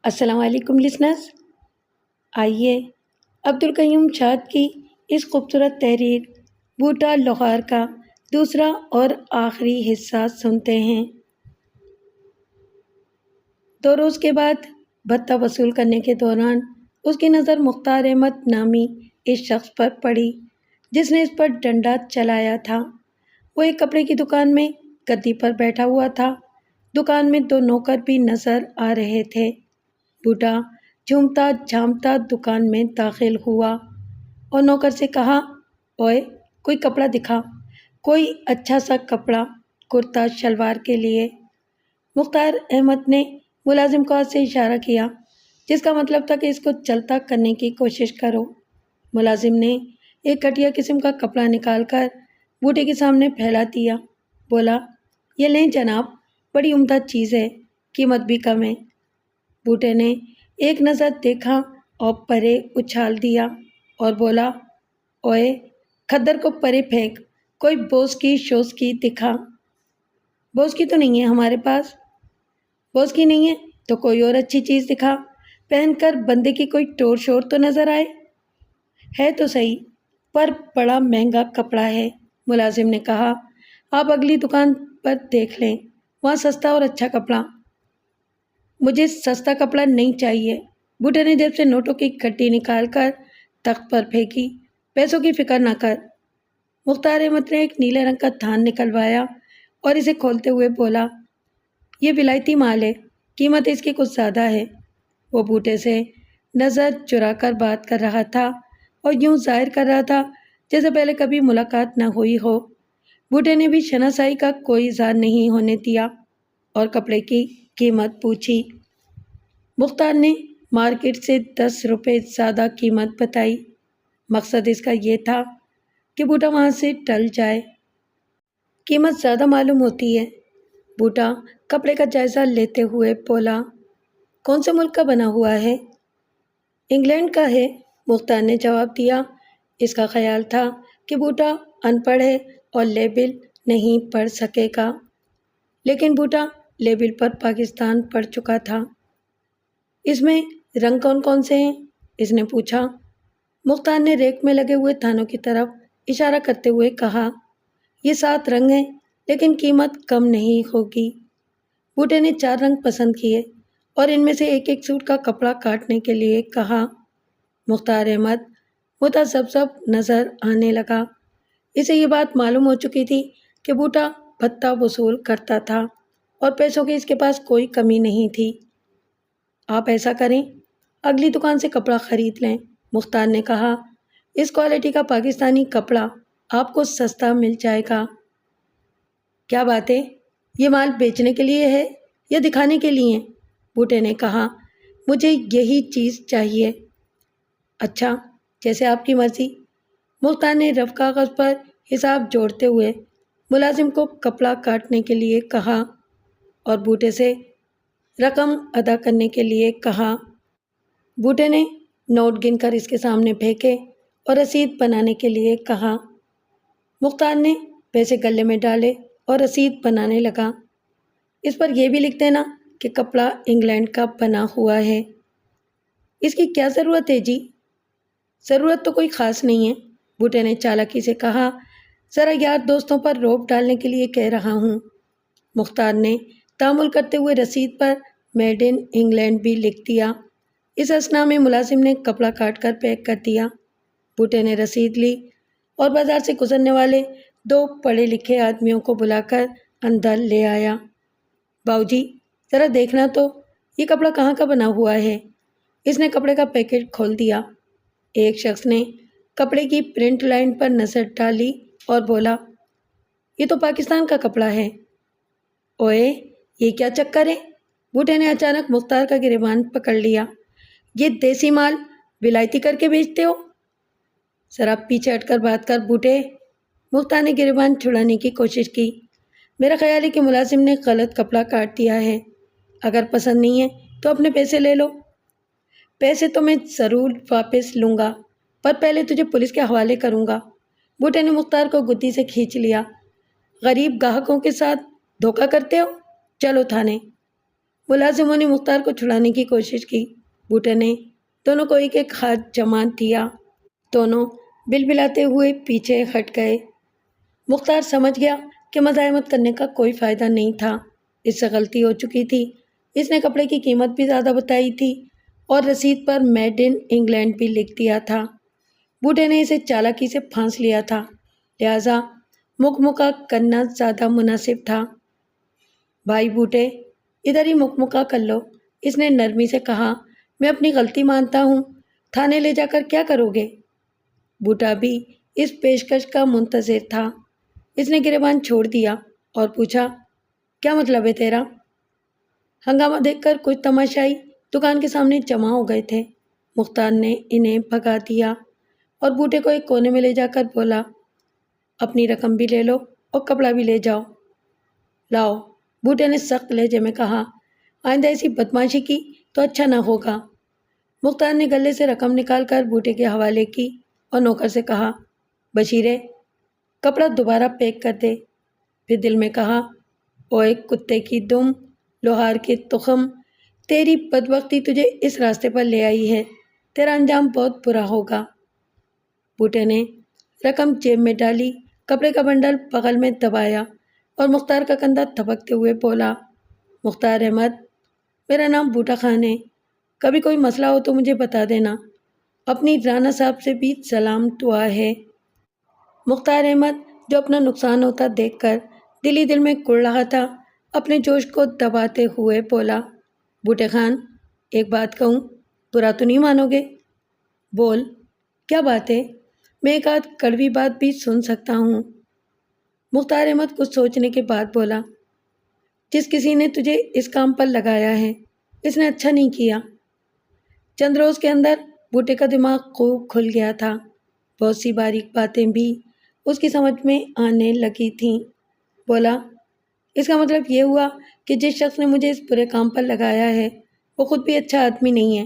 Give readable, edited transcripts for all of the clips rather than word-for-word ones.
السلام علیکم لسنرز، آئیے عبدالقیوم شاد کی اس خوبصورت تحریر بوٹا لوہار کا دوسرا اور آخری حصہ سنتے ہیں۔ 2 روز کے بعد بھتہ وصول کرنے کے دوران اس کی نظر مختار احمد نامی اس شخص پر پڑی جس نے اس پر ڈنڈا چلایا تھا۔ وہ ایک کپڑے کی دکان میں گدی پر بیٹھا ہوا تھا۔ دکان میں 2 نوکر بھی نظر آ رہے تھے۔ بوٹا جھومتا جھامتا دکان میں داخل ہوا اور نوکر سے کہا، اوئے کوئی کپڑا دکھا، کوئی اچھا سا کپڑا کرتا شلوار کے لیے۔ مختار احمد نے ملازم کو ہاتھ سے اشارہ کیا جس کا مطلب تھا کہ اس کو چلتا کرنے کی کوشش کرو۔ ملازم نے ایک گھٹیا قسم کا کپڑا نکال کر بوٹے کے سامنے پھیلا دیا۔ بولا، یہ لیں جناب، بڑی عمدہ چیز ہے، قیمت بھی کم ہے۔ بوٹے نے ایک نظر دیکھا اور پرے اچھال دیا اور بولا، اوئے کھدر کو پرے پھینک، کوئی بوس کی شوز کی دکھا۔ بوس کی تو نہیں ہے ہمارے پاس۔ بوس کی نہیں ہے تو کوئی اور اچھی چیز دکھا، پہن کر بندے کی کوئی ٹور شور تو نظر آئے۔ ہے تو صحیح پر بڑا مہنگا کپڑا ہے، ملازم نے کہا۔ آپ اگلی دکان پر دیکھ لیں، وہاں سستا اور اچھا کپڑا۔ مجھے سستا کپڑا نہیں چاہیے۔ بوٹے نے جیب سے نوٹوں کی گڈی نکال کر تخت پر پھینکی۔ پیسوں کی فکر نہ کر۔ مختار احمد نے ایک نیلے رنگ کا تھان نکلوایا اور اسے کھولتے ہوئے بولا، یہ ولایتی مال ہے، قیمت اس کی کچھ زیادہ ہے۔ وہ بوٹے سے نظر چرا کر بات کر رہا تھا اور یوں ظاہر کر رہا تھا جیسے پہلے کبھی ملاقات نہ ہوئی ہو۔ بوٹے نے بھی شناسائی کا کوئی اظہار نہیں ہونے دیا اور کپڑے کی قیمت پوچھی۔ مختار نے مارکیٹ سے 10 روپے زیادہ قیمت بتائی۔ مقصد اس کا یہ تھا کہ بوٹا وہاں سے ٹل جائے۔ قیمت زیادہ معلوم ہوتی ہے۔ بوٹا کپڑے کا جائزہ لیتے ہوئے بولا، کون سے ملک کا بنا ہوا ہے؟ انگلینڈ کا ہے، مختار نے جواب دیا۔ اس کا خیال تھا کہ بوٹا ان پڑھ ہے اور لیبل نہیں پڑھ سکے گا، لیکن بوٹا لیبل پر پاکستان پڑھ چکا تھا۔ اس میں رنگ کون کون سے ہیں؟ اس نے پوچھا۔ مختار نے ریک میں لگے ہوئے تھانوں کی طرف اشارہ کرتے ہوئے کہا، یہ 7 رنگ ہیں لیکن قیمت کم نہیں ہوگی۔ بوٹے نے 4 رنگ پسند کیے اور ان میں سے ایک ایک سوٹ کا کپڑا کاٹنے کے لیے کہا۔ مختار احمد متذبذب نظر آنے لگا۔ اسے یہ بات معلوم ہو چکی تھی کہ بوٹا بھتہ وصول کرتا تھا اور پیسوں کی اس کے پاس کوئی کمی نہیں تھی۔ آپ ایسا کریں، اگلی دکان سے کپڑا خرید لیں، مختار نے کہا۔ اس کوالٹی کا پاکستانی کپڑا آپ کو سستا مل جائے گا۔ کیا بات ہے، یہ مال بیچنے کے لیے ہے یا دکھانے کے لیے؟ بوٹے نے کہا، مجھے یہی چیز چاہیے۔ اچھا، جیسے آپ کی مرضی۔ مختار نے رف کاغذ پر حساب جوڑتے ہوئے ملازم کو کپڑا کاٹنے کے لیے کہا اور بوٹے سے رقم ادا کرنے کے لیے کہا۔ بوٹے نے نوٹ گن کر اس کے سامنے پھینکے اور رسید بنانے کے لیے کہا۔ مختار نے پیسے گلے میں ڈالے اور رسید بنانے لگا۔ اس پر یہ بھی لکھ دینا کہ کپڑا انگلینڈ کا بنا ہوا ہے۔ اس کی کیا ضرورت ہے جی؟ ضرورت تو کوئی خاص نہیں ہے، بوٹے نے چالاکی سے کہا، ذرا یار دوستوں پر روب ڈالنے کے لیے کہہ رہا ہوں۔ مختار نے تامل کرتے ہوئے رسید پر میڈ ان انگلینڈ بھی لکھ دیا۔ اس اثنا میں ملازم نے کپڑا کاٹ کر پیک کر دیا۔ بوٹے نے رسید لی اور بازار سے گزرنے والے 2 پڑھے لکھے آدمیوں کو بلا کر اندر لے آیا۔ باؤ جی، ذرا دیکھنا تو یہ کپڑا کہاں کا بنا ہوا ہے؟ اس نے کپڑے کا پیکٹ کھول دیا۔ ایک شخص نے کپڑے کی پرنٹ لائن پر نظر ڈالی اور بولا، یہ تو پاکستان کا کپڑا ہے۔ اوئے یہ کیا چکر ہے؟ بوٹے نے اچانک مختار کا گریبان پکڑ لیا۔ یہ دیسی مال ولایتی کر کے بیچتے ہو؟ ذرا پیچھے ہٹ کر بات کر بوٹے۔ مختار نے گریبان چھڑانے کی کوشش کی۔ میرا خیال ہے کہ ملازم نے غلط کپڑا کاٹ دیا ہے۔ اگر پسند نہیں ہے تو اپنے پیسے لے لو۔ پیسے تو میں ضرور واپس لوں گا، پر پہلے تجھے پولیس کے حوالے کروں گا۔ بوٹے نے مختار کو گدی سے کھینچ لیا۔ غریب گاہکوں کے ساتھ دھوکہ کرتے ہو، چلو تھانے۔ ملازموں نے مختار کو چھڑانے کی کوشش کی۔ بوٹے نے دونوں کو ایک ایک ہاتھ جما دیا۔ دونوں بلبلاتے ہوئے پیچھے ہٹ گئے۔ مختار سمجھ گیا کہ مزاحمت کرنے کا کوئی فائدہ نہیں تھا۔ اس سے غلطی ہو چکی تھی۔ اس نے کپڑے کی قیمت بھی زیادہ بتائی تھی اور رسید پر میڈ ان انگلینڈ بھی لکھ دیا تھا۔ بوٹے نے اسے چالاکی سے پھانس لیا تھا، لہٰذا مکمکا کرنا زیادہ مناسب تھا۔ بھائی بوٹے، ادھر ہی مکمکا کر لو، اس نے نرمی سے کہا۔ میں اپنی غلطی مانتا ہوں، تھانے لے جا کر کیا کرو گے؟ بوٹا بھی اس پیشکش کا منتظر تھا۔ اس نے گریبان چھوڑ دیا اور پوچھا، کیا مطلب ہے تیرا؟ ہنگامہ دیکھ کر کچھ تماشائی دکان کے سامنے جمع ہو گئے تھے۔ مختار نے انہیں بھگا دیا اور بوٹے کو ایک کونے میں لے جا کر بولا، اپنی رقم بھی لے لو اور کپڑا بھی لے جاؤ۔ لاؤ، بوٹے نے سخت لہجے میں کہا، آئندہ ایسی بدماشی کی تو اچھا نہ ہوگا۔ مختار نے گلے سے رقم نکال کر بوٹے کے حوالے کی اور نوکر سے کہا، بشیرے، کپڑا دوبارہ پیک کر دے۔ پھر دل میں کہا، اوئے کتے کی دم، لوہار کی تخم، تیری بدبختی تجھے اس راستے پر لے آئی ہے، تیرا انجام بہت برا ہوگا۔ بوٹے نے رقم جیب میں ڈالی، کپڑے کا بنڈل بغل میں دبایا اور مختار کا کندھا تھپکتے ہوئے بولا، مختار احمد، میرا نام بوٹا خان ہے، کبھی کوئی مسئلہ ہو تو مجھے بتا دینا، اپنی رانا صاحب سے بھی سلام دعا ہے۔ مختار احمد جو اپنا نقصان ہوتا دیکھ کر دل ہی دل میں کڑ رہا تھا، اپنے جوش کو دباتے ہوئے بولا، بوٹے خان، ایک بات کہوں، برا تو نہیں مانو گے؟ بول، کیا بات ہے؟ میں ایک آدھ کڑوی بات بھی سن سکتا ہوں۔ مختار احمد کچھ سوچنے کے بعد بولا، جس کسی نے تجھے اس کام پر لگایا ہے، اس نے اچھا نہیں کیا۔ چند روز کے اندر بوٹے کا دماغ خوب کھل گیا تھا، بہت سی باریک باتیں بھی اس کی سمجھ میں آنے لگی تھیں۔ بولا، اس کا مطلب یہ ہوا کہ جس شخص نے مجھے اس برے کام پر لگایا ہے وہ خود بھی اچھا آدمی نہیں ہے۔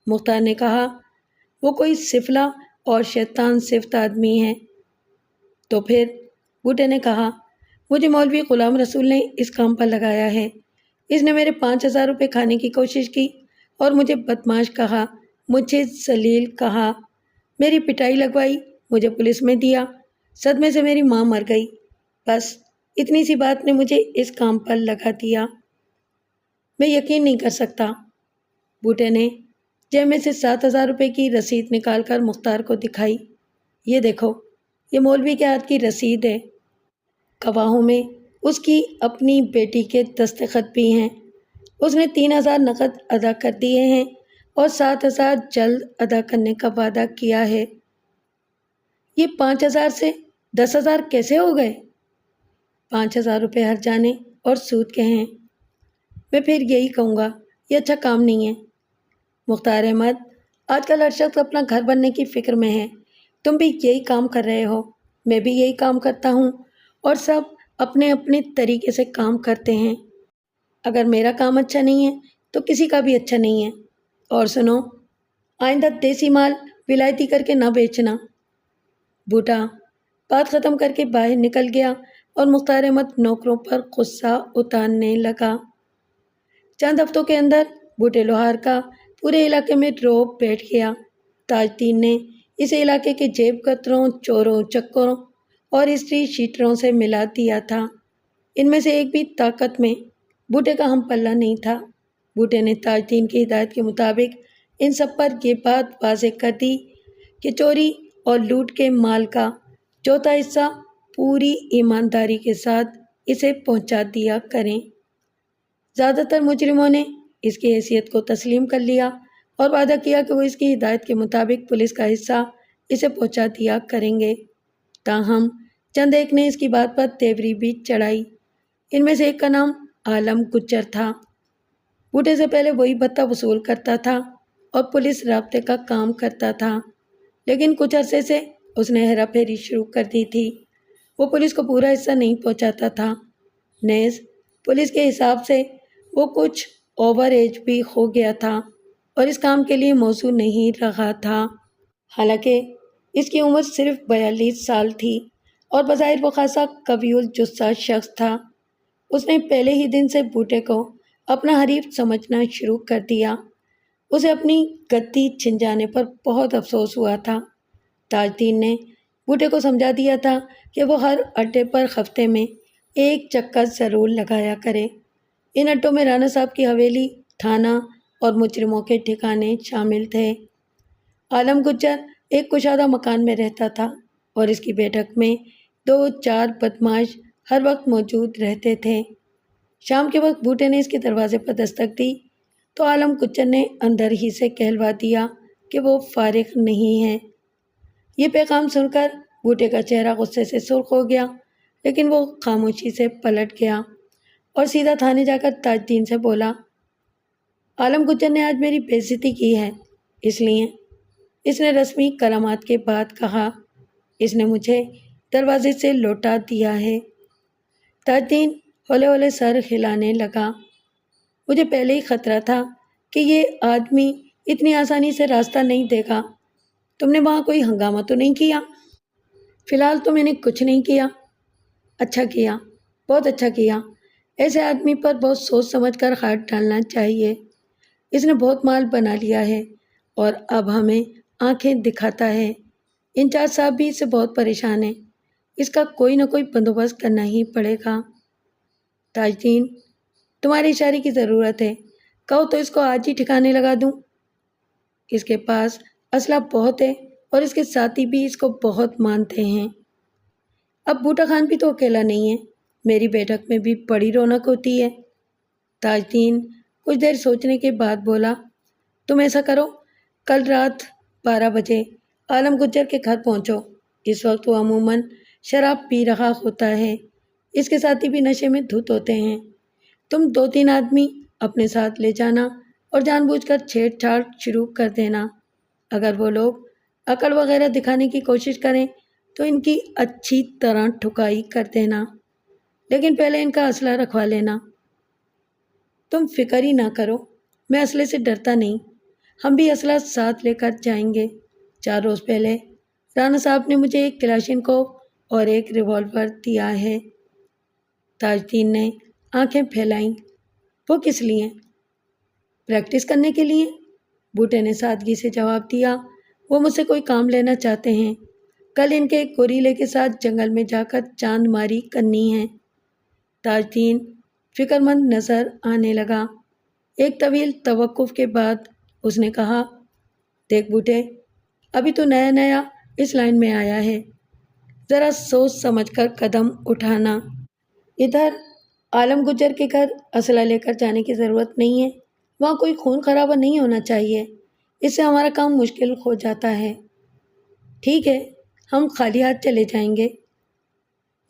مختار نے کہا، وہ کوئی سفلا اور شیطان صفت آدمی ہے۔ تو پھر؟ بوٹے نے کہا، مجھے مولوی غلام رسول نے اس کام پر لگایا ہے۔ اس نے میرے 5,000 روپے کھانے کی کوشش کی اور مجھے بدماش کہا، مجھے ذلیل کہا، میری پٹائی لگوائی، مجھے پولیس میں دیا، صدمے سے میری ماں مر گئی۔ بس اتنی سی بات نے مجھے اس کام پر لگا دیا۔ میں یقین نہیں کر سکتا۔ بوٹے نے جیب میں سے 7,000 روپے کی رسید نکال کر مختار کو دکھائی۔ یہ دیکھو، یہ مولوی کے ہاتھ کی رسید ہے۔ گواہوں میں اس کی اپنی بیٹی کے دستخط بھی ہیں۔ اس نے 3,000 نقد ادا کر دیے ہیں اور 7,000 جلد ادا کرنے کا وعدہ کیا ہے۔ یہ 5,000 سے 10,000 کیسے ہو گئے؟ 5,000 روپے ہر جانے اور سود کے ہیں۔ میں پھر یہی کہوں گا، یہ اچھا کام نہیں ہے۔ مختار احمد، آج کل ہر شخص اپنا گھر بننے کی فکر میں ہے، تم بھی یہی کام کر رہے ہو، میں بھی یہی کام کرتا ہوں اور سب اپنے اپنے طریقے سے کام کرتے ہیں۔ اگر میرا کام اچھا نہیں ہے تو کسی کا بھی اچھا نہیں ہے۔ اور سنو، آئندہ دیسی مال ولایتی کر کے نہ بیچنا۔ بوٹا بات ختم کر کے باہر نکل گیا اور مختار احمد نوکروں پر غصہ اتارنے لگا۔ چند ہفتوں کے اندر بوٹے لوہار کا پورے علاقے میں رعب بیٹھ گیا۔ تاج دین نے اس علاقے کے جیب کتروں، چوروں، چکروں اور ہسٹری شیٹروں سے ملا دیا تھا۔ ان میں سے ایک بھی طاقت میں بوٹے کا ہم پلہ نہیں تھا۔ بوٹے نے تاج دین کی ہدایت کے مطابق ان سب پر یہ بات واضح کر دی کہ چوری اور لوٹ کے مال کا چوتھا حصہ پوری ایمانداری کے ساتھ اسے پہنچا دیا کریں۔ زیادہ تر مجرموں نے اس کی حیثیت کو تسلیم کر لیا اور وعدہ کیا کہ وہ اس کی ہدایت کے مطابق پولیس کا حصہ اسے پہنچا دیا کریں گے۔ تاہم چند ایک نے اس کی بات پر تیوری بھی چڑھائی۔ ان میں سے ایک کا نام عالم گجر تھا۔ بوٹے سے پہلے وہی بھتہ وصول کرتا تھا اور پولیس رابطے کا کام کرتا تھا، لیکن کچھ عرصے سے اس نے ہیرا پھیری شروع کر دی تھی۔ وہ پولیس کو پورا حصہ نہیں پہنچاتا تھا، نیز پولیس کے حساب سے وہ کچھ اوور ایج بھی ہو گیا تھا اور اس کام کے لیے موزوں نہیں رہا تھا۔ حالانکہ اس کی عمر صرف 42 سال تھی اور بظاہر وہ خاصا قوی الجثہ شخص تھا۔ اس نے پہلے ہی دن سے بوٹے کو اپنا حریف سمجھنا شروع کر دیا۔ اسے اپنی گدی چھن جانے پر بہت افسوس ہوا تھا۔ تاج دین نے بوٹے کو سمجھا دیا تھا کہ وہ ہر اڈے پر ہفتے میں ایک چکر ضرور لگایا کرے۔ ان اڈوں میں رانا صاحب کی حویلی، تھانہ اور مجرموں کے ٹھکانے شامل تھے۔ عالم گجر ایک کشادہ مکان میں رہتا تھا اور اس کی بیٹھک میں 2-4 بدماش ہر وقت موجود رہتے تھے۔ شام کے وقت بوٹے نے اس کے دروازے پر دستک دی تو عالم گجر نے اندر ہی سے کہلوا دیا کہ وہ فارغ نہیں ہے۔ یہ پیغام سن کر بوٹے کا چہرہ غصے سے سرخ ہو گیا، لیکن وہ خاموشی سے پلٹ گیا اور سیدھا تھانے جا کر تاج دین سے بولا، عالم گجر نے آج میری بے عزتی کی ہے، اس لیے اس نے رسمی کرامات کے بعد کہا اس نے مجھے دروازے سے لوٹا دیا ہے۔ تاج دین ہولے ہولے سر ہلانے لگا۔ مجھے پہلے ہی خطرہ تھا کہ یہ آدمی اتنی آسانی سے راستہ نہیں دے گا۔ تم نے وہاں کوئی ہنگامہ تو نہیں کیا؟ فی الحال تو میں نے کچھ نہیں کیا۔ اچھا کیا، بہت اچھا کیا۔ ایسے آدمی پر بہت سوچ سمجھ کر ہاتھ ڈالنا چاہیے۔ اس نے بہت مال بنا لیا ہے اور اب ہمیں آنکھیں دکھاتا ہے۔ انچارج صاحب بھی اس سے بہت پریشان ہیں۔ اس کا کوئی نہ کوئی بندوبست کرنا ہی پڑے گا۔ تاج دین، تمہارے اشارے کی ضرورت ہے، کہو تو اس کو آج ہی ٹھکانے لگا دوں۔ اس کے پاس اسلحہ بہت ہے اور اس کے ساتھی بھی اس کو بہت مانتے ہیں۔ اب بوٹا خان بھی تو اکیلا نہیں ہے، میری بیٹھک میں بھی بڑی رونق ہوتی ہے۔ تاج دین کچھ دیر سوچنے کے بعد بولا، تم ایسا کرو، کل رات 12 بجے عالم گجر کے گھر پہنچو۔ اس وقت وہ عموماً شراب پی رہا ہوتا ہے، اس کے ساتھی بھی نشے میں دھت ہوتے ہیں۔ تم 2-3 آدمی اپنے ساتھ لے جانا اور جان بوجھ کر چھیڑ چھاڑ شروع کر دینا۔ اگر وہ لوگ عقل وغیرہ دکھانے کی کوشش کریں تو ان کی اچھی طرح ٹھکائی کر دینا، لیکن پہلے ان کا اسلحہ رکھوا لینا۔ تم فکر ہی نہ کرو، میں اسلحے سے ڈرتا نہیں، ہم بھی اسلحہ ساتھ لے کر جائیں گے۔ 4 روز پہلے رانا صاحب نے مجھے ایک کلاشنکوف اور ایک ریوالور دیا ہے۔ تاج دین نے آنکھیں پھیلائیں۔ وہ کس لیے؟ پریکٹس کرنے کے لیے، بوٹے نے سادگی سے جواب دیا۔ وہ مجھ سے کوئی کام لینا چاہتے ہیں، کل ان کے ایک گوریلے کے ساتھ جنگل میں جا کر چاند ماری کرنی ہے۔ تاج دین فکر مند نظر آنے لگا۔ ایک طویل توقف کے بعد اس نے کہا، دیکھ بوٹے، ابھی تو نیا نیا اس لائن میں آیا ہے، ذرا سوچ سمجھ کر قدم اٹھانا۔ ادھر عالم گجر کے گھر اسلحہ لے کر جانے کی ضرورت نہیں ہے، وہاں کوئی خون خرابہ نہیں ہونا چاہیے، اس سے ہمارا کام مشکل ہو جاتا ہے۔ ٹھیک ہے، ہم خالی ہاتھ چلے جائیں گے۔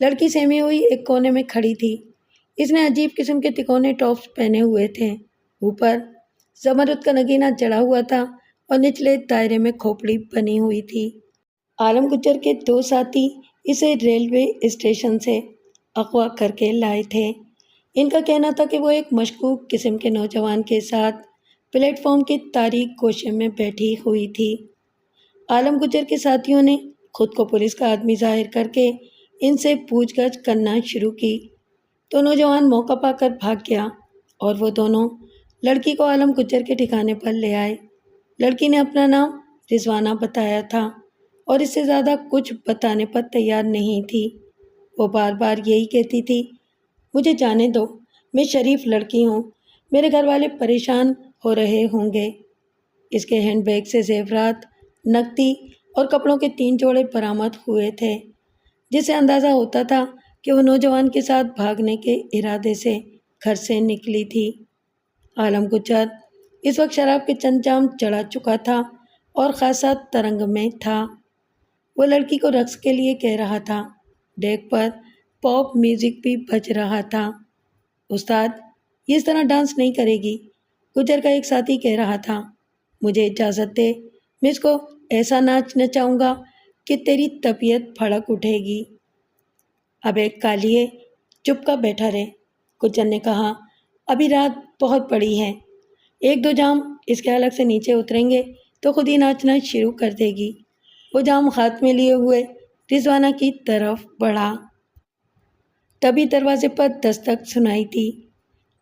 لڑکی سہمی ہوئی ایک کونے میں کھڑی تھی۔ اس نے عجیب قسم کے تکونے ٹاپس پہنے ہوئے تھے، اوپر زمرد کا نگینہ جڑا ہوا تھا اور نچلے دائرے میں کھوپڑی بنی ہوئی تھی۔ عالم گجر کے 2 ساتھی اسے ریلوے اسٹیشن سے اغوا کر کے لائے تھے۔ ان کا کہنا تھا کہ وہ ایک مشکوک قسم کے نوجوان کے ساتھ پلیٹ فارم کے تاریک گوشے میں بیٹھی ہوئی تھی۔ عالم گجر کے ساتھیوں نے خود کو پولیس کا آدمی ظاہر کر کے ان سے پوچھ گچھ کرنا شروع کی تو نوجوان موقع پا کر بھاگ گیا اور وہ دونوں لڑکی کو عالم گجر کے ٹھکانے پر لے آئے۔ لڑکی نے اپنا نام رضوانہ بتایا تھا اور اس سے زیادہ کچھ بتانے پر تیار نہیں تھی۔ وہ بار بار یہی کہتی تھی، مجھے جانے دو، میں شریف لڑکی ہوں، میرے گھر والے پریشان ہو رہے ہوں گے۔ اس کے ہینڈ بیگ سے زیورات، نقدی اور کپڑوں کے 3 جوڑے برآمد ہوئے تھے، جس سے اندازہ ہوتا تھا کہ وہ نوجوان کے ساتھ بھاگنے کے ارادے سے گھر سے نکلی تھی۔ عالم گجر اس وقت شراب کے چند جام چڑھا چکا تھا اور خاصا ترنگ میں تھا۔ وہ لڑکی کو رقص کے لیے کہہ رہا تھا، ڈیک پر پاپ میوزک بھی بج رہا تھا۔ استاد، یہ اس طرح ڈانس نہیں کرے گی، گجر کا ایک ساتھی کہہ رہا تھا۔ مجھے اجازت دے، میں اس کو ایسا ناچ نچاؤں گا کہ تیری طبیعت پھڑک اٹھے گی۔ اب ایک کالیے چپ کا بیٹھا رہے، گجر نے کہا، ابھی رات بہت بڑی ہے، 1-2 جام اس کے حلق سے نیچے اتریں گے تو خود ہی ناچنا شروع کر دے گی۔ وہ جام ہاتھ میں لیے ہوئے رضوانہ کی طرف بڑھا۔ تبھی دروازے پر دستک سنائی تھی۔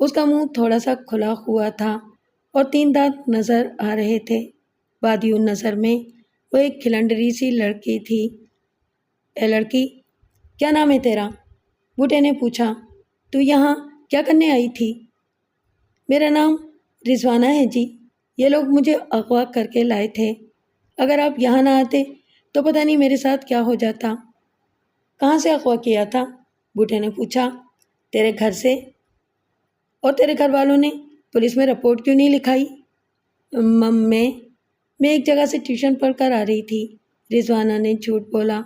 اس کا منہ تھوڑا سا کھلا ہوا تھا اور 3 دانت نظر آ رہے تھے۔ بادی النظر میں وہ ایک کھلنڈری سی لڑکی تھی۔ اے لڑکی، کیا نام ہے تیرا؟ بوٹے نے پوچھا۔ تو یہاں کیا کرنے آئی تھی؟ میرا نام رضوانہ ہے جی، یہ لوگ مجھے اغوا کر کے لائے تھے۔ اگر آپ یہاں نہ آتے تو پتہ نہیں میرے ساتھ کیا ہو جاتا۔ کہاں سے اغوا کیا تھا؟ بوٹے نے پوچھا۔ تیرے گھر سے۔ اور تیرے گھر والوں نے پولیس میں رپورٹ کیوں نہیں لکھائی؟ میں ایک جگہ سے ٹیوشن پڑھ کر آ رہی تھی، رضوانہ نے جھوٹ بولا۔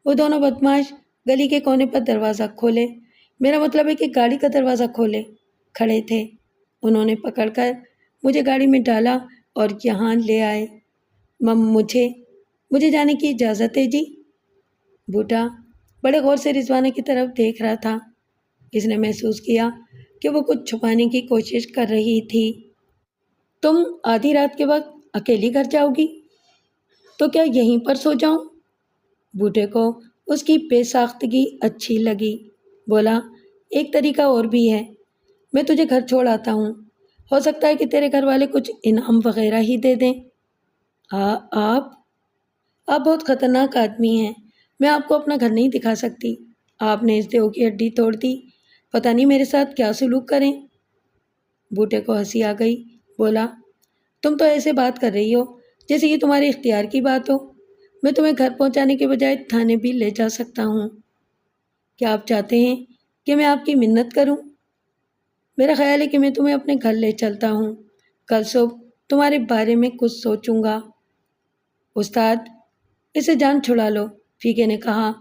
وہ دونوں بدماش گلی کے کونے پر دروازہ کھولے، میرا مطلب ہے کہ گاڑی کا دروازہ کھولے، کھڑے تھے۔ انہوں نے پکڑ کر مجھے گاڑی میں ڈالا اور یہاں لے آئے۔ مجھے جانے کی اجازت ہے جی؟ بوٹا بڑے غور سے رضوانہ کی طرف دیکھ رہا تھا۔ اس نے محسوس کیا کہ وہ کچھ چھپانے کی کوشش کر رہی تھی۔ تم آدھی رات کے وقت اکیلی گھر جاؤ گی؟ تو کیا یہیں پر سو جاؤں؟ بوٹے کو اس کی بے ساختگی اچھی لگی۔ بولا، ایک طریقہ اور بھی ہے، میں تجھے گھر چھوڑ آتا ہوں، ہو سکتا ہے کہ تیرے گھر والے کچھ انعام وغیرہ ہی دے دیں۔ آپ بہت خطرناک آدمی ہیں، میں آپ کو اپنا گھر نہیں دکھا سکتی۔ آپ نے اس دیو کی ہڈی توڑ دی، پتہ نہیں میرے ساتھ کیا سلوک کریں۔ بوٹے کو ہنسی آ گئی۔ بولا، تم تو ایسے بات کر رہی ہو جیسے یہ تمہارے اختیار کی بات ہو۔ میں تمہیں گھر پہنچانے کے بجائے تھانے بھی لے جا سکتا ہوں۔ کیا آپ چاہتے ہیں کہ میں آپ کی منت کروں؟ میرا خیال ہے کہ میں تمہیں اپنے گھر لے چلتا ہوں، کل صبح تمہارے بارے میں کچھ سوچوں گا۔ استاد، اسے جان چھڑا لو، فیقے نے کہا۔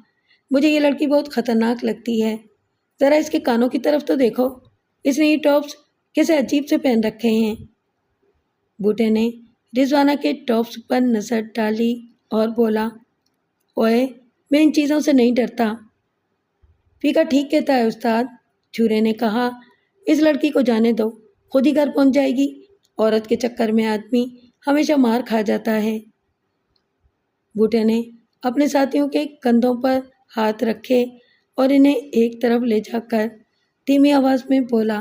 مجھے یہ لڑکی بہت خطرناک لگتی ہے، ذرا اس کے کانوں کی طرف تو دیکھو، اس نے یہ ٹاپس کیسے عجیب سے پہن رکھے ہیں۔ بوٹے نے رضوانہ کے ٹاپس پر نظر ڈالی اور بولا، اوئے، میں ان چیزوں سے نہیں ڈرتا۔ فیقہ ٹھیک کہتا ہے استاد، چھورے نے کہا۔ اس لڑکی کو جانے دو، خود ہی گھر پہنچ جائے گی۔ عورت کے چکر میں آدمی ہمیشہ مار کھا جاتا ہے۔ بوٹے نے اپنے ساتھیوں کے کندھوں پر ہاتھ رکھے اور انہیں ایک طرف لے جا کر دھیمی آواز میں بولا،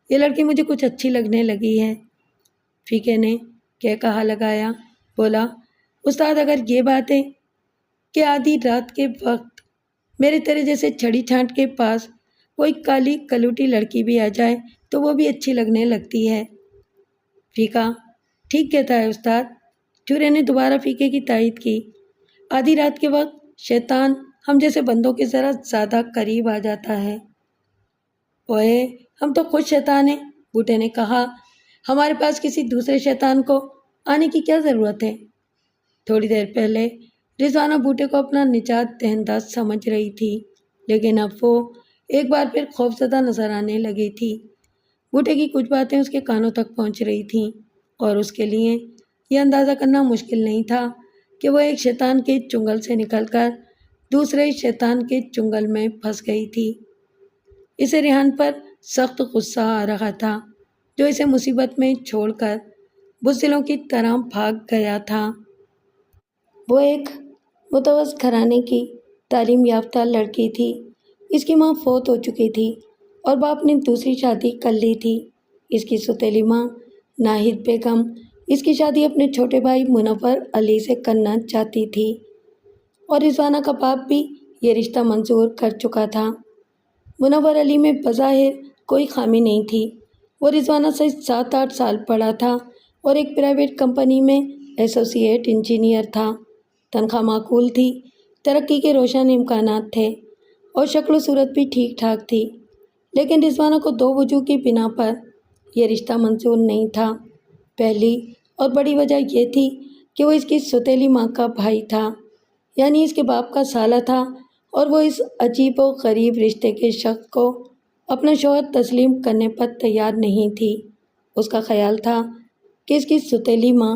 یہ لڑکی مجھے کچھ اچھی لگنے لگی ہے۔ فیقے نے کہا لگایا، بولا، استاد اگر یہ بات ہے کہ آدھی رات کے وقت میرے تیرے جیسے چھڑی چھانٹ کے پاس کوئی کالی کلوٹی لڑکی بھی آ جائے تو وہ بھی اچھی لگنے لگتی ہے۔ فیقہ ٹھیک کہتا ہے استاد، چورے نے دوبارہ فیقے کی تائید کی۔ آدھی رات کے وقت شیطان ہم جیسے بندوں کے ذرا زیادہ قریب آ جاتا ہے۔ اوئے، ہم تو خود شیطان ہیں، بوٹے نے کہا، ہمارے پاس کسی دوسرے شیطان کو آنے کی کیا ضرورت ہے؟ تھوڑی دیر پہلے رضوانہ بوٹے کو اپنا نجات دہندہ سمجھ رہی تھی، لیکن اب وہ ایک بار پھر خوفزدہ نظر آنے لگی تھی۔ بوٹے کی کچھ باتیں اس کے کانوں تک پہنچ رہی تھیں اور اس کے لیے یہ اندازہ کرنا مشکل نہیں تھا کہ وہ ایک شیطان کے چنگل سے نکل کر دوسرے شیطان کے چنگل میں پھنس گئی تھی۔ اسے ریحان پر سخت غصہ آ رہا تھا، جو اسے مصیبت میں چھوڑ کر بزدلوں کی طرح بھاگ گیا تھا۔ وہ ایک متوسط گھرانے کی تعلیم یافتہ لڑکی تھی۔ اس کی ماں فوت ہو چکی تھی اور باپ نے دوسری شادی کر لی تھی۔ اس کی سوتیلی ماں ناہید بیگم اس کی شادی اپنے چھوٹے بھائی منور علی سے کرنا چاہتی تھی اور رضوانہ کا باپ بھی یہ رشتہ منظور کر چکا تھا۔ منور علی میں بظاہر کوئی خامی نہیں تھی، وہ رضوانہ سے 7-8 سال بڑا تھا اور ایک پرائیویٹ کمپنی میں ایسوسیٹ انجینئر تھا۔ تنخواہ معقول تھی، ترقی کے روشن امکانات تھے اور شکل و صورت بھی ٹھیک ٹھاک تھی، لیکن رضوانہ کو 2 وجوہ کی بنا پر یہ رشتہ منظور نہیں تھا۔ پہلی اور بڑی وجہ یہ تھی کہ وہ اس کی سوتیلی ماں کا بھائی تھا، یعنی اس کے باپ کا سالہ تھا، اور وہ اس عجیب و غریب رشتے کے شخص کو اپنا شوہر تسلیم کرنے پر تیار نہیں تھی۔ اس کا خیال تھا کہ اس کی سوتیلی ماں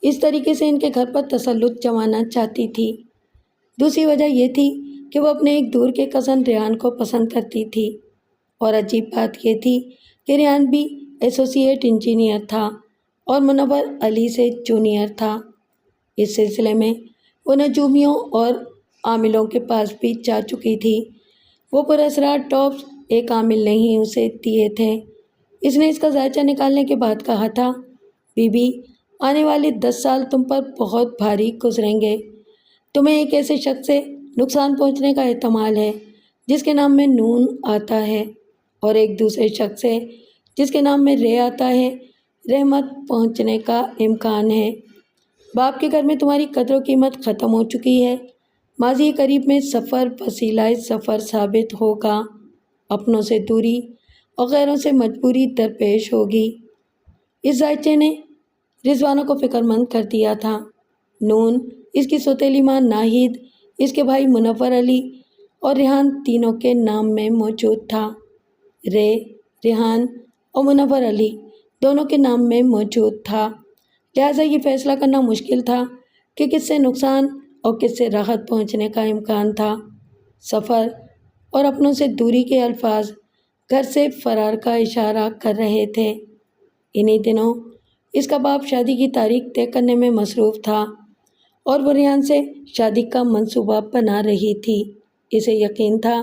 اس طریقے سے ان کے گھر پر تسلط جمانا چاہتی تھی۔ دوسری وجہ یہ تھی کہ وہ اپنے ایک دور کے کزن ریحان کو پسند کرتی تھی، اور عجیب بات یہ تھی کہ ریحان بھی ایسوسیٹ انجینئر تھا اور منور علی سے جونیئر تھا۔ اس سلسلے میں وہ نجومیوں اور عاملوں کے پاس بھی جا چکی تھی۔ وہ پراسرار ٹاپس ایک عامل نے ہی اسے دیے تھے اس نے اس کا ذائچہ نکالنے کے بعد کہا تھا، بی بی، آنے والے 10 سال تم پر بہت بھاری گزریں گے۔ تمہیں ایک ایسے شخص سے نقصان پہنچنے کا احتمال ہے جس کے نام میں نون آتا ہے، اور ایک دوسرے شخص سے جس کے نام میں رے آتا ہے رحمت پہنچنے کا امکان ہے۔ باپ کے گھر میں تمہاری قدر و قیمت ختم ہو چکی ہے۔ ماضی قریب میں سفر وسیلہ سفر ثابت ہوگا، اپنوں سے دوری اور غیروں سے مجبوری درپیش ہوگی۔ اس ذائچے نے رضوانہ کو فکر مند کر دیا تھا۔ نون، اس کی سوتیلی ماں ناہید، اس کے بھائی منور علی اور ریحان تینوں کے نام میں موجود تھا۔ رے، ریحان اور منور علی دونوں کے نام میں موجود تھا، لہٰذا یہ فیصلہ کرنا مشکل تھا کہ کس سے نقصان اور کس سے راحت پہنچنے کا امکان تھا۔ سفر اور اپنوں سے دوری کے الفاظ گھر سے فرار کا اشارہ کر رہے تھے۔ انہی دنوں اس کا باپ شادی کی تاریخ طے کرنے میں مصروف تھا اور وہ ریحان سے شادی کا منصوبہ بنا رہی تھی۔ اسے یقین تھا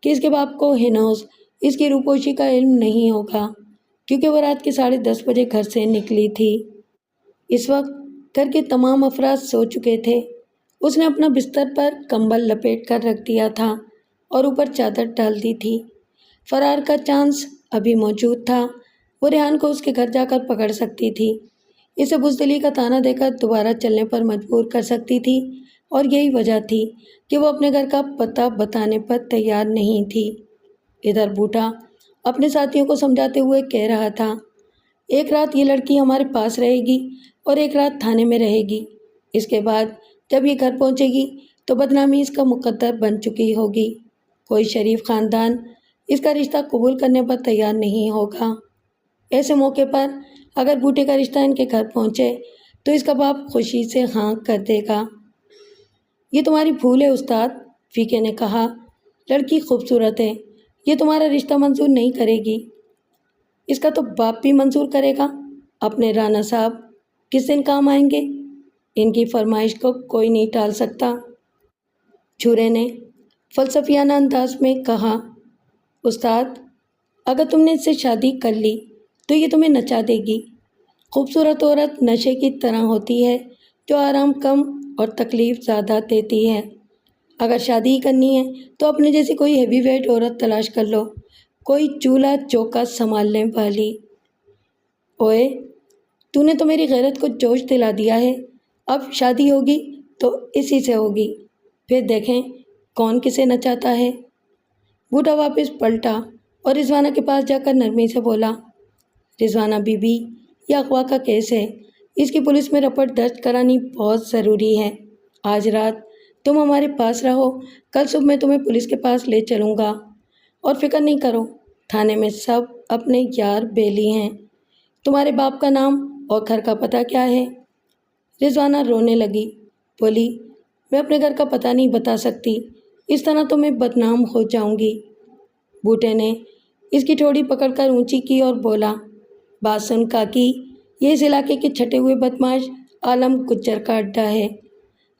کہ اس کے باپ کو ہنوز اس کی روپوشی کا علم نہیں ہوگا، کیونکہ وہ رات کے 10:30 بجے گھر سے نکلی تھی۔ اس وقت گھر کے تمام افراد سو چکے تھے۔ اس نے اپنا بستر پر کمبل لپیٹ کر رکھ دیا تھا اور اوپر چادر ڈال دی تھی۔ فرار کا چانس ابھی موجود تھا، وہ ریحان کو اس کے گھر جا کر پکڑ سکتی تھی، اسے بزدلی کا طعنہ دے کر دوبارہ چلنے پر مجبور کر سکتی تھی، اور یہی وجہ تھی کہ وہ اپنے گھر کا پتہ بتانے پر تیار نہیں تھی۔ ادھر بوٹا اپنے ساتھیوں کو سمجھاتے ہوئے کہہ رہا تھا، ایک رات یہ لڑکی ہمارے پاس رہے گی اور ایک رات تھانے میں رہے گی۔ اس کے بعد جب یہ گھر پہنچے گی تو بدنامی اس کا مقدر بن چکی ہوگی۔ کوئی شریف خاندان اس کا رشتہ قبول کرنے پر تیار نہیں ہوگا۔ ایسے موقع پر اگر بوٹے کا رشتہ ان کے گھر پہنچے تو اس کا باپ خوشی سے ہاں کر دے گا۔ یہ تمہاری بھول ہے استاد، فیقے نے کہا، لڑکی خوبصورت ہے، یہ تمہارا رشتہ منظور نہیں کرے گی۔ اس کا تو باپ بھی منظور کرے گا۔ اپنے رانا صاحب کس دن کام آئیں گے؟ ان کی فرمائش کو کوئی نہیں ٹال سکتا۔ چھورے نے فلسفیانہ انداز میں کہا، استاد، اگر تم نے اس سے شادی کر لی تو یہ تمہیں نچا دے گی۔ خوبصورت عورت نشے کی طرح ہوتی ہے جو آرام کم اور تکلیف زیادہ دیتی ہے۔ اگر شادی کرنی ہے تو اپنے جیسی کوئی ہیوی ویٹ عورت تلاش کر لو، کوئی چولہا چوکا سنبھالنے والی۔ اوئے، تو نے تو میری غیرت کو جوش دلا دیا ہے۔ اب شادی ہوگی تو اسی سے ہوگی، پھر دیکھیں کون کسے نچاتا ہے۔ بوٹا واپس پلٹا اور رضوانہ کے پاس جا کر نرمی سے بولا، رضوانہ بی بی، یہ اغوا کا کیس ہے، اس کی پولیس میں رپورٹ درج کرانی بہت ضروری ہے۔ آج رات تم ہمارے پاس رہو، کل صبح میں تمہیں پولیس کے پاس لے چلوں گا، اور فکر نہیں کرو، تھانے میں سب اپنے یار بیلی ہیں۔ تمہارے باپ کا نام اور گھر کا پتہ کیا ہے؟ رضوانہ رونے لگی، بولی، میں اپنے گھر کا پتہ نہیں بتا سکتی، اس طرح تو میں بدنام ہو جاؤں گی۔ بوٹے نے اس کی ٹھوڑی پکڑ کر اونچی کی اور بولا، بات سن کاکی، یہ اس علاقے کے چھٹے ہوئے بدماش عالم گجر کا اڈہ ہے۔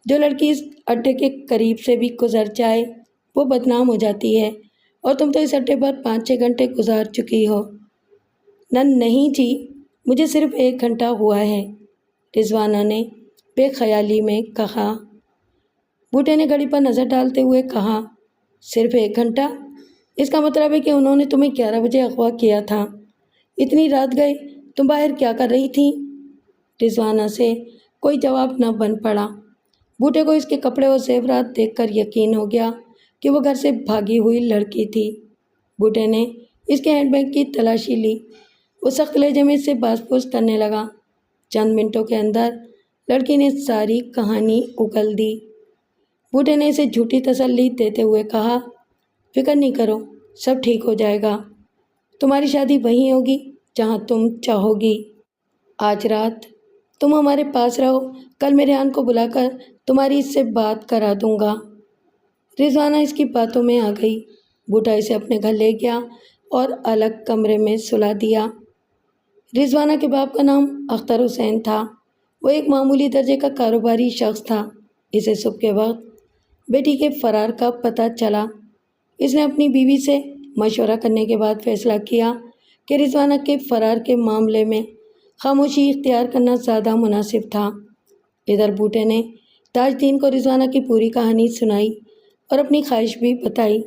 جو لڑکی اس اڈے کے قریب سے بھی گزر جائے وہ بدنام ہو جاتی ہے، اور تم تو اس اڈے پر 5-6 گھنٹے گزار چکی ہو۔ نہیں جی، مجھے صرف 1 گھنٹہ ہوا ہے، رضوانہ نے بے خیالی میں کہا۔ بوٹے نے گھڑی پر نظر ڈالتے ہوئے کہا، صرف 1 گھنٹہ؟ اس کا مطلب ہے کہ انہوں نے تمہیں 11 بجے اغوا کیا تھا۔ اتنی رات گئے تم باہر کیا کر رہی تھیں؟ رضوانہ سے کوئی جواب نہ بن پڑا۔ بوٹے کو اس کے کپڑے اور زیورات دیکھ کر یقین ہو گیا کہ وہ گھر سے بھاگی ہوئی لڑکی تھی۔ بوٹے نے اس کے ہینڈ بیگ کی تلاشی لی، وہ سخت لہجے میں اس سے باز پوچھ کرنے لگا۔ چند منٹوں کے اندر لڑکی نے ساری کہانی اگل دی۔ بوٹے نے اسے جھوٹی تسلی دیتے ہوئے کہا، فکر نہیں کرو، سب ٹھیک ہو جائے گا، تمہاری شادی وہیں ہوگی جہاں تم چاہو گی۔ آج رات تم ہمارے پاس رہو، کل میں ریحان کو بلا کر تمہاری اس سے بات کرا دوں گا۔ رضوانہ اس کی باتوں میں آ گئی۔ بوٹا اسے اپنے گھر لے گیا اور الگ کمرے میں سلا دیا۔ رضوانہ کے باپ کا نام اختر حسین تھا، وہ ایک معمولی درجے کا کاروباری شخص تھا۔ اسے صبح کے وقت بیٹی کے فرار کا پتہ چلا۔ اس نے اپنی بیوی سے مشورہ کرنے کے بعد فیصلہ کیا کہ رضوانہ کے فرار کے معاملے میں خاموشی اختیار کرنا زیادہ مناسب تھا۔ ادھر بوٹے نے تاج الدین کو رضوانہ کی پوری کہانی سنائی اور اپنی خواہش بھی بتائی۔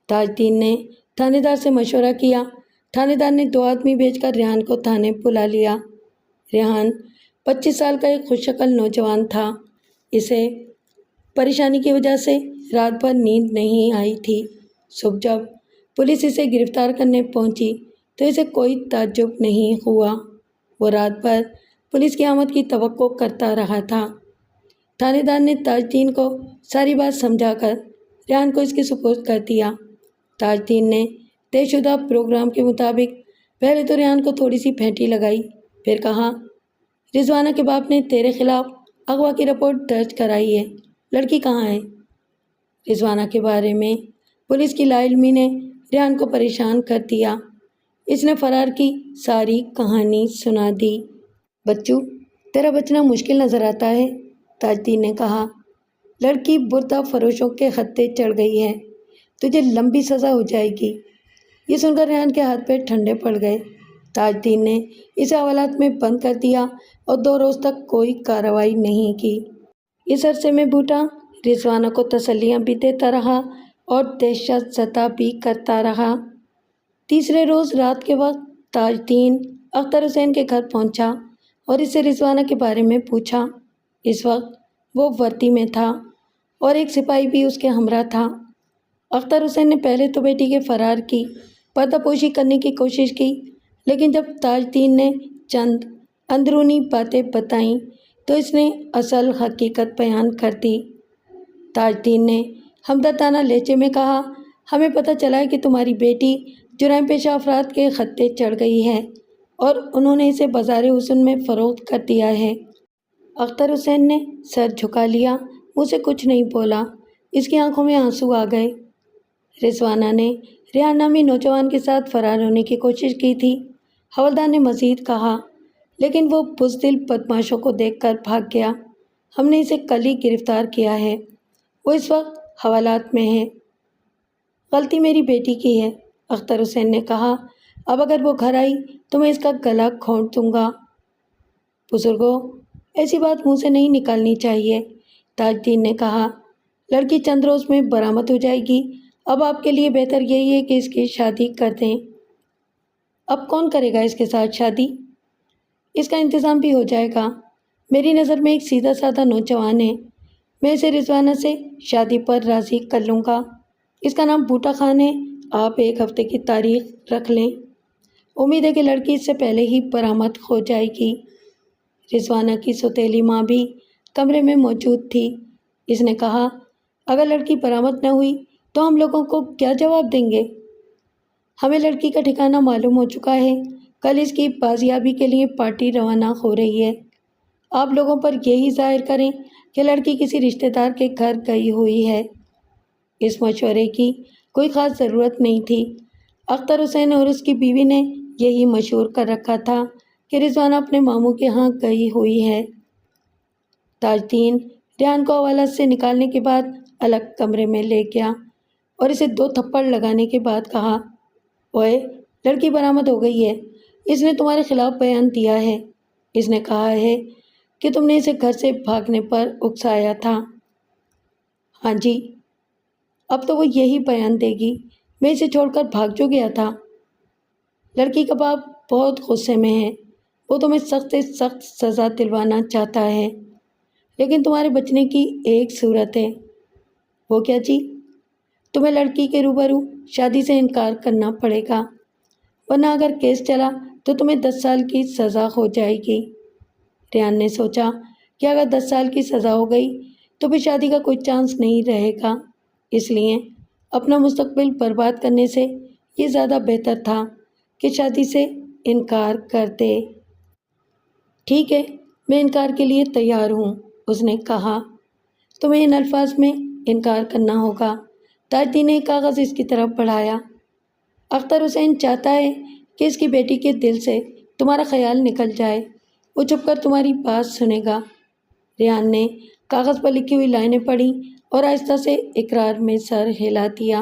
تاج الدین نے تھانے دار سے مشورہ کیا۔ تھانے دار نے 2 آدمی بھیج کر ریحان کو تھانے بلا لیا۔ ریحان 25 سال کا ایک خوش شکل نوجوان تھا۔ اسے پریشانی کی وجہ سے رات بھر نیند نہیں آئی تھی۔ صبح جب پولیس اسے گرفتار کرنے پہنچی تو اسے کوئی تعجب نہیں ہوا۔ وہ رات بھر پولیس کی آمد کی توقع کرتا رہا تھا۔ تھانے دار نے تاج الدین کو ساری بات سمجھا کر ریحان کو اس کے سپرد کر دیا۔ تاج الدین نے طے شدہ پروگرام کے مطابق پہلے تو ریحان کو تھوڑی سی پھینٹی لگائی، پھر کہا، رضوانہ کے باپ نے تیرے خلاف اغوا کی رپورٹ درج کرائی ہے، لڑکی کہاں ہے؟ رضوانہ کے بارے میں پولیس کی لا علمی نے ریحان کو پریشان کر دیا۔ اس نے فرار کی ساری کہانی سنا دی۔ بچو، تیرا بچنا مشکل نظر آتا ہے، تاج الدین نے کہا۔ لڑکی بردہ فروشوں کے خطے چڑھ گئی ہے، تجھے لمبی سزا ہو جائے گی۔ یہ سن کر ریحان کے ہاتھ پیر ٹھنڈے پڑ گئے۔ تاج الدین نے اسے حوالات میں بند کر دیا اور 2 روز تک کوئی کارروائی نہیں کی۔ اس عرصے میں بوٹا رضوانہ کو تسلیاں بھی دیتا رہا اور دہشت زدہ بھی کرتا رہا۔ تیسرے روز رات کے وقت تاج الدین اختر حسین کے گھر پہنچا اور اس سے رضوانہ کے بارے میں پوچھا۔ اس وقت وہ وردی میں تھا اور ایک سپاہی بھی اس کے ہمراہ تھا۔ اختر حسین نے پہلے تو بیٹی کے فرار کی پردہ پوشی کرنے کی کوشش کی، لیکن جب تاج الدین نے چند اندرونی باتیں بتائیں تو اس نے اصل حقیقت بیان کر دی۔ تاج الدین نے ہمدردانہ لہجے میں کہا، ہمیں پتہ چلا ہے کہ تمہاری بیٹی جرائم پیشہ افراد کے خطے چڑھ گئی ہے اور انہوں نے اسے بازار حسن میں فروخت کر دیا ہے۔ اختر حسین نے سر جھکا لیا، منہ سے کچھ نہیں بولا۔ اس کی آنکھوں میں آنسو آ گئے۔ رضوانہ نے ریحان نامی نوجوان کے ساتھ فرار ہونے کی کوشش کی تھی، حوالدار نے مزید کہا، لیکن وہ بزدل بدماشوں کو دیکھ کر بھاگ گیا۔ ہم نے اسے کل ہی گرفتار کیا ہے، وہ اس وقت حوالات میں ہے۔ غلطی میری بیٹی کی ہے، اختر حسین نے کہا۔ اب اگر وہ گھر آئی تو میں اس کا گلا گھونٹ دوں گا۔ بزرگوں، ایسی بات منہ سے نہیں نکالنی چاہیے، تاج الدین نے کہا۔ لڑکی چند روز میں برآمد ہو جائے گی، اب آپ کے لیے بہتر یہی ہے کہ اس کی شادی کر دیں۔ اب کون کرے گا اس کے ساتھ شادی؟ اس کا انتظام بھی ہو جائے گا۔ میری نظر میں ایک سیدھا سادہ نوجوان ہے، میں اسے رضوانہ سے شادی پر راضی کر لوں گا۔ اس کا نام بوٹا خان ہے، آپ 1 ہفتے کی تاریخ رکھ لیں۔ امید ہے کہ لڑکی اس سے پہلے ہی برآمد ہو جائے گی۔ رضوانہ کی سوتیلی ماں بھی کمرے میں موجود تھی۔ اس نے کہا، اگر لڑکی برآمد نہ ہوئی تو ہم لوگوں کو کیا جواب دیں گے؟ ہمیں لڑکی کا ٹھکانہ معلوم ہو چکا ہے، کل اس کی بازیابی کے لیے پارٹی روانہ ہو رہی ہے۔ آپ لوگوں پر یہی ظاہر کریں کہ لڑکی کسی رشتہ دار کے گھر گئی ہوئی ہے۔ اس مشورے کی کوئی خاص ضرورت نہیں تھی۔ اختر حسین اور اس کی بیوی نے یہی مشہور کر رکھا تھا کہ رضوانہ اپنے ماموں کے ہاں گئی ہوئی ہے۔ تاج الدین ریحان کو حوالات سے نکالنے کے بعد الگ کمرے میں لے گیا اور اسے 2 تھپڑ لگانے کے بعد کہا، اوئے، لڑکی برآمد ہو گئی ہے، اس نے تمہارے خلاف بیان دیا ہے، اس نے کہا ہے کہ تم نے اسے گھر سے بھاگنے پر اکسایا تھا۔ ہاں جی، اب تو وہ یہی بیان دے گی، میں اسے چھوڑ کر بھاگ جو گیا تھا۔ لڑکی کا باپ بہت غصے میں ہے، وہ تمہیں سخت سے سخت سزا دلوانا چاہتا ہے، لیکن تمہارے بچنے کی ایک صورت ہے۔ وہ کیا جی؟ تمہیں لڑکی کے روبرو شادی سے انکار کرنا پڑے گا، ورنہ اگر کیس چلا تو تمہیں 10 سال کی سزا ہو جائے گی۔ ریحان نے سوچا کہ اگر 10 سال کی سزا ہو گئی تو پھر شادی کا کوئی چانس نہیں رہے گا، اس لیے اپنا مستقبل برباد کرنے سے یہ زیادہ بہتر تھا کہ شادی سے انکار کر دے۔ ٹھیک ہے، میں انکار کے لیے تیار ہوں، اس نے کہا۔ تمہیں ان الفاظ میں انکار کرنا ہوگا۔ تاج الدین نے کاغذ اس کی طرف بڑھایا۔ اختر حسین چاہتا ہے کہ اس کی بیٹی کے دل سے تمہارا خیال نکل جائے، وہ چھپ کر تمہاری بات سنے گا۔ ریحان نے کاغذ پر لکھی ہوئی لائنیں پڑھیں اور آہستہ سے اقرار میں سر ہلا دیا۔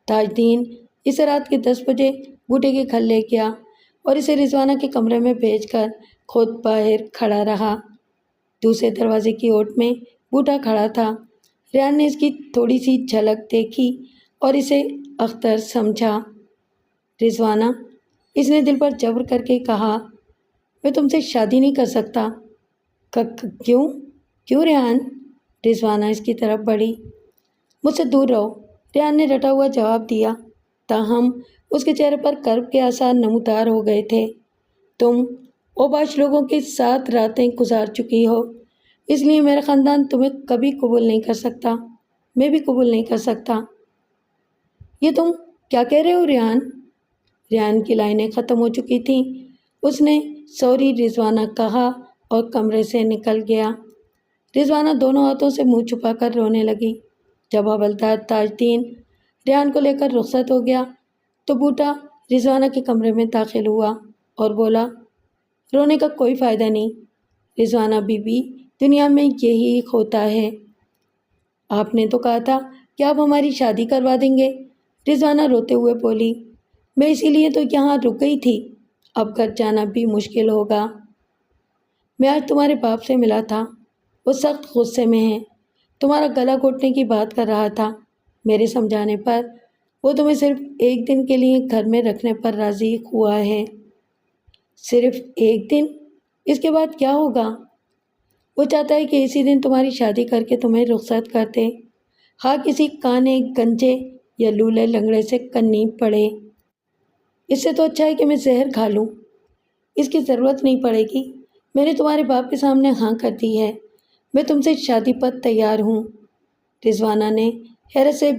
تاج الدین اسے رات کے 10 بجے بوٹے کے گھر لے گیا اور اسے رضوانہ کے کمرے میں بھیج کر خود باہر کھڑا رہا۔ دوسرے دروازے کی اوٹ میں بوٹا کھڑا تھا۔ ریان نے اس کی تھوڑی سی جھلک دیکھی اور اسے اختر سمجھا۔ رضوانہ، اس نے دل پر جبر کر کے کہا، میں تم سے شادی نہیں کر سکتا۔ کیوں؟ کیوں ریان؟ رضوانہ اس کی طرف بڑھی۔ مجھ سے دور رہو، ریان نے رٹا ہوا جواب دیا، تاہم اس کے چہرے پر کرب کے آثار نمودار ہو گئے تھے۔ تم اوباش لوگوں کے ساتھ راتیں گزار چکی ہو، اس لیے میرا خاندان تمہیں کبھی قبول نہیں کر سکتا، میں بھی قبول نہیں کر سکتا۔ یہ تم کیا کہہ رہے ہو ریان؟ ریان کی لائنیں ختم ہو چکی تھیں۔ اس نے سوری رضوانہ کہا اور کمرے سے نکل گیا۔ رضوانہ دونوں ہاتھوں سے منہ چھپا کر رونے لگی۔ جب حوالدار تاج دین ریان کو لے کر رخصت ہو گیا تو بوٹا رضوانہ کے کمرے میں داخل ہوا اور بولا، رونے کا کوئی فائدہ نہیں رضوانہ بی بی، دنیا میں یہی ہوتا ہے۔ آپ نے تو کہا تھا کہ آپ ہماری شادی کروا دیں گے، رضوانہ روتے ہوئے بولی۔ میں اسی لیے تو یہاں رک گئی تھی، اب گھر جانا بھی مشکل ہوگا۔ میں آج تمہارے باپ سے ملا تھا، وہ سخت غصے میں ہیں، تمہارا گلا گھونٹنے کی بات کر رہا تھا۔ میرے سمجھانے پر وہ تمہیں صرف ایک دن کے لیے گھر میں رکھنے پر راضی ہوا ہے۔ صرف ایک دن؟ اس کے بعد کیا ہوگا؟ وہ چاہتا ہے کہ اسی دن تمہاری شادی کر کے تمہیں رخصت کر دے، ہاں کسی کانے گنجے یا لولے لنگڑے سے کرنی پڑے۔ اس سے تو اچھا ہے کہ میں زہر کھا لوں۔ اس کی ضرورت نہیں پڑے گی، میں نے تمہارے باپ کے سامنے ہاں کر دی ہے، میں تم سے شادی پر تیار ہوں۔ رضوانہ نے حیرت سے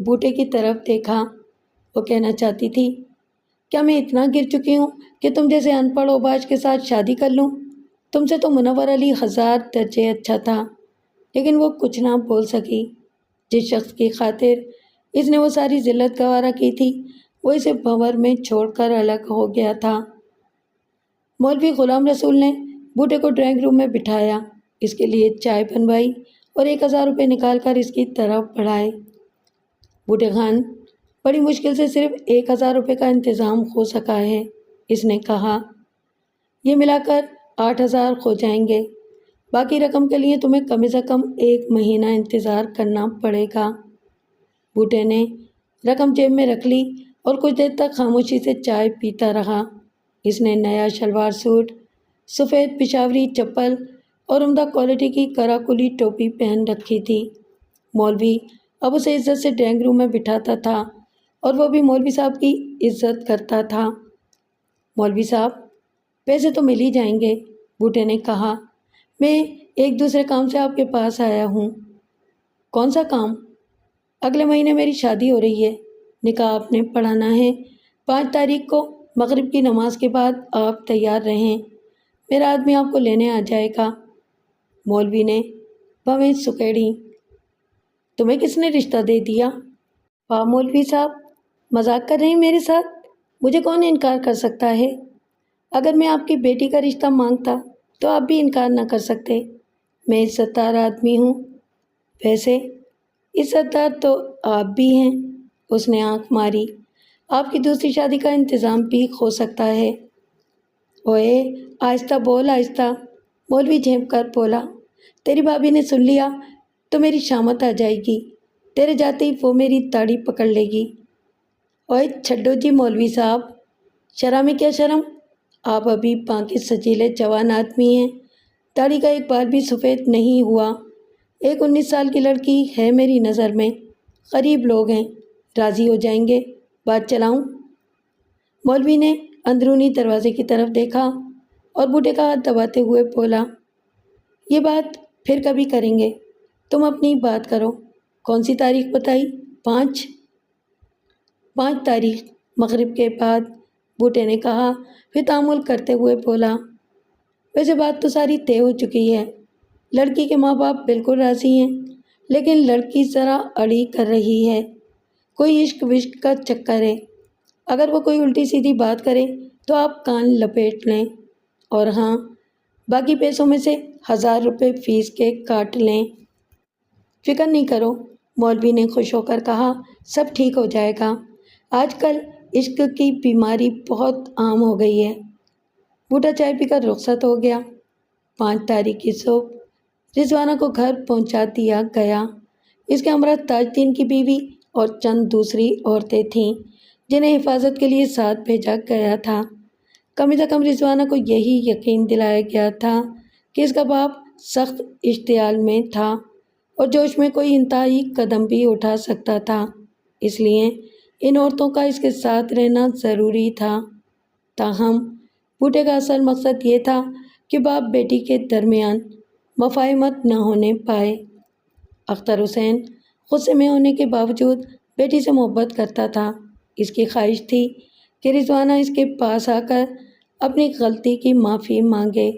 بوٹے کی طرف دیکھا۔ وہ کہنا چاہتی تھی، کیا میں اتنا گر چکی ہوں کہ تم جیسے ان پڑھ اوباش کے ساتھ شادی کر لوں؟ تم سے تو منور علی 1000 درجے اچھا تھا۔ لیکن وہ کچھ نہ بول سکی۔ جس شخص کی خاطر اس نے وہ ساری ذلت گوارا کی تھی، وہ اسے بھنور میں چھوڑ کر الگ ہو گیا تھا۔ مولوی غلام رسول نے بوٹے کو ڈرائنگ روم میں بٹھایا، اس کے لیے چائے بنوائی اور 1000 روپے نکال کر اس کی طرف بڑھائے۔ بوٹے خان، بڑی مشکل سے صرف 1000 روپے کا انتظام ہو سکا ہے، اس نے کہا۔ یہ ملا کر 8000 ہو جائیں گے، باقی رقم کے لیے تمہیں کم سے کم 1 مہینہ انتظار کرنا پڑے گا۔ بوٹے نے رقم جیب میں رکھ لی اور کچھ دیر تک خاموشی سے چائے پیتا رہا۔ اس نے نیا شلوار سوٹ، سفید پشاوری چپل اور عمدہ کوالٹی کی کراکلی ٹوپی پہن رکھی تھی۔ مولوی اب اسے عزت سے ڈرائنگ روم میں بٹھاتا تھا اور وہ بھی مولوی صاحب کی عزت کرتا تھا۔ مولوی صاحب، پیسے تو مل ہی جائیں گے، بوٹے نے کہا۔ میں ایک دوسرے کام سے آپ کے پاس آیا ہوں۔ کون سا کام؟ اگلے مہینے میری شادی ہو رہی ہے، نکاح آپ نے پڑھانا ہے۔ 5 تاریخ کو مغرب کی نماز کے بعد آپ تیار رہیں، میرا آدمی آپ کو لینے آ جائے گا۔ مولوی نے بھویں سکیڑی۔ تمہیں کس نے رشتہ دے دیا؟ واہ مولوی صاحب، مذاق کر رہے ہیں میرے ساتھ؟ مجھے کون انکار کر سکتا ہے؟ اگر میں آپ کی بیٹی کا رشتہ مانگتا تو آپ بھی انکار نہ کر سکتے۔ میں عزت دار آدمی ہوں۔ ویسے عزت دار تو آپ بھی ہیں، اس نے آنکھ ماری۔ آپ کی دوسری شادی کا انتظام بھی ہو سکتا ہے۔ اوئے آہستہ بول، آہستہ، مولوی جھینپ کر بولا۔ تیری بھابھی نے سن لیا تو میری شامت آ جائے گی، تیرے جاتے ہی وہ میری داڑھی پکڑ لے گی۔ اوئے چھڈو جی مولوی صاحب، شرم میں کیا شرم؟ آپ ابھی باقی سجیلے جوان آدمی ہیں، داڑھی کا ایک بال بھی سفید نہیں ہوا۔ ایک 19 سال کی لڑکی ہے میری نظر میں، غریب لوگ ہیں، راضی ہو جائیں گے، بات چلاؤں؟ مولوی نے اندرونی دروازے کی طرف دیکھا اور بوٹے کا ہاتھ دباتے ہوئے بولا، یہ بات پھر کبھی کریں گے، تم اپنی بات کرو۔ کون سی تاریخ بتائی؟ 5 تاریخ مغرب کے بعد، بوٹے نے کہا، پھر تامل کرتے ہوئے بولا، ویسے بات تو ساری طے ہو چکی ہے، لڑکی کے ماں باپ بالکل راضی ہیں، لیکن لڑکی ذرا اڑی کر رہی ہے، کوئی عشق وشق کا چکر ہے۔ اگر وہ کوئی الٹی سیدھی بات کرے تو آپ کان لپیٹ لیں، اور ہاں، باقی پیسوں میں سے 1000 روپے فیس کے کاٹ لیں۔ فکر نہیں کرو، مولوی نے خوش ہو کر کہا، سب ٹھیک ہو جائے گا۔ آج کل عشق کی بیماری بہت عام ہو گئی ہے۔ بوٹا چائے پی کر رخصت ہو گیا۔ 5 تاریخ کی صبح رضوانہ کو گھر پہنچا دیا گیا۔ اس کے ہمراہ تاج الدین کی بیوی اور چند دوسری عورتیں تھیں جنہیں حفاظت کے لیے ساتھ بھیجا گیا تھا۔ کم از کم رضوانہ کو یہی یقین دلایا گیا تھا کہ اس کا باپ سخت اشتعال میں تھا اور جوش میں کوئی انتہائی قدم بھی اٹھا سکتا تھا، اس لیے ان عورتوں کا اس کے ساتھ رہنا ضروری تھا۔ تاہم بوٹے کا اصل مقصد یہ تھا کہ باپ بیٹی کے درمیان مفاہمت نہ ہونے پائے۔ اختر حسین غصے میں ہونے کے باوجود بیٹی سے محبت کرتا تھا۔ اس کی خواہش تھی کہ رضوانہ اس کے پاس آ کر اپنی غلطی کی معافی مانگے۔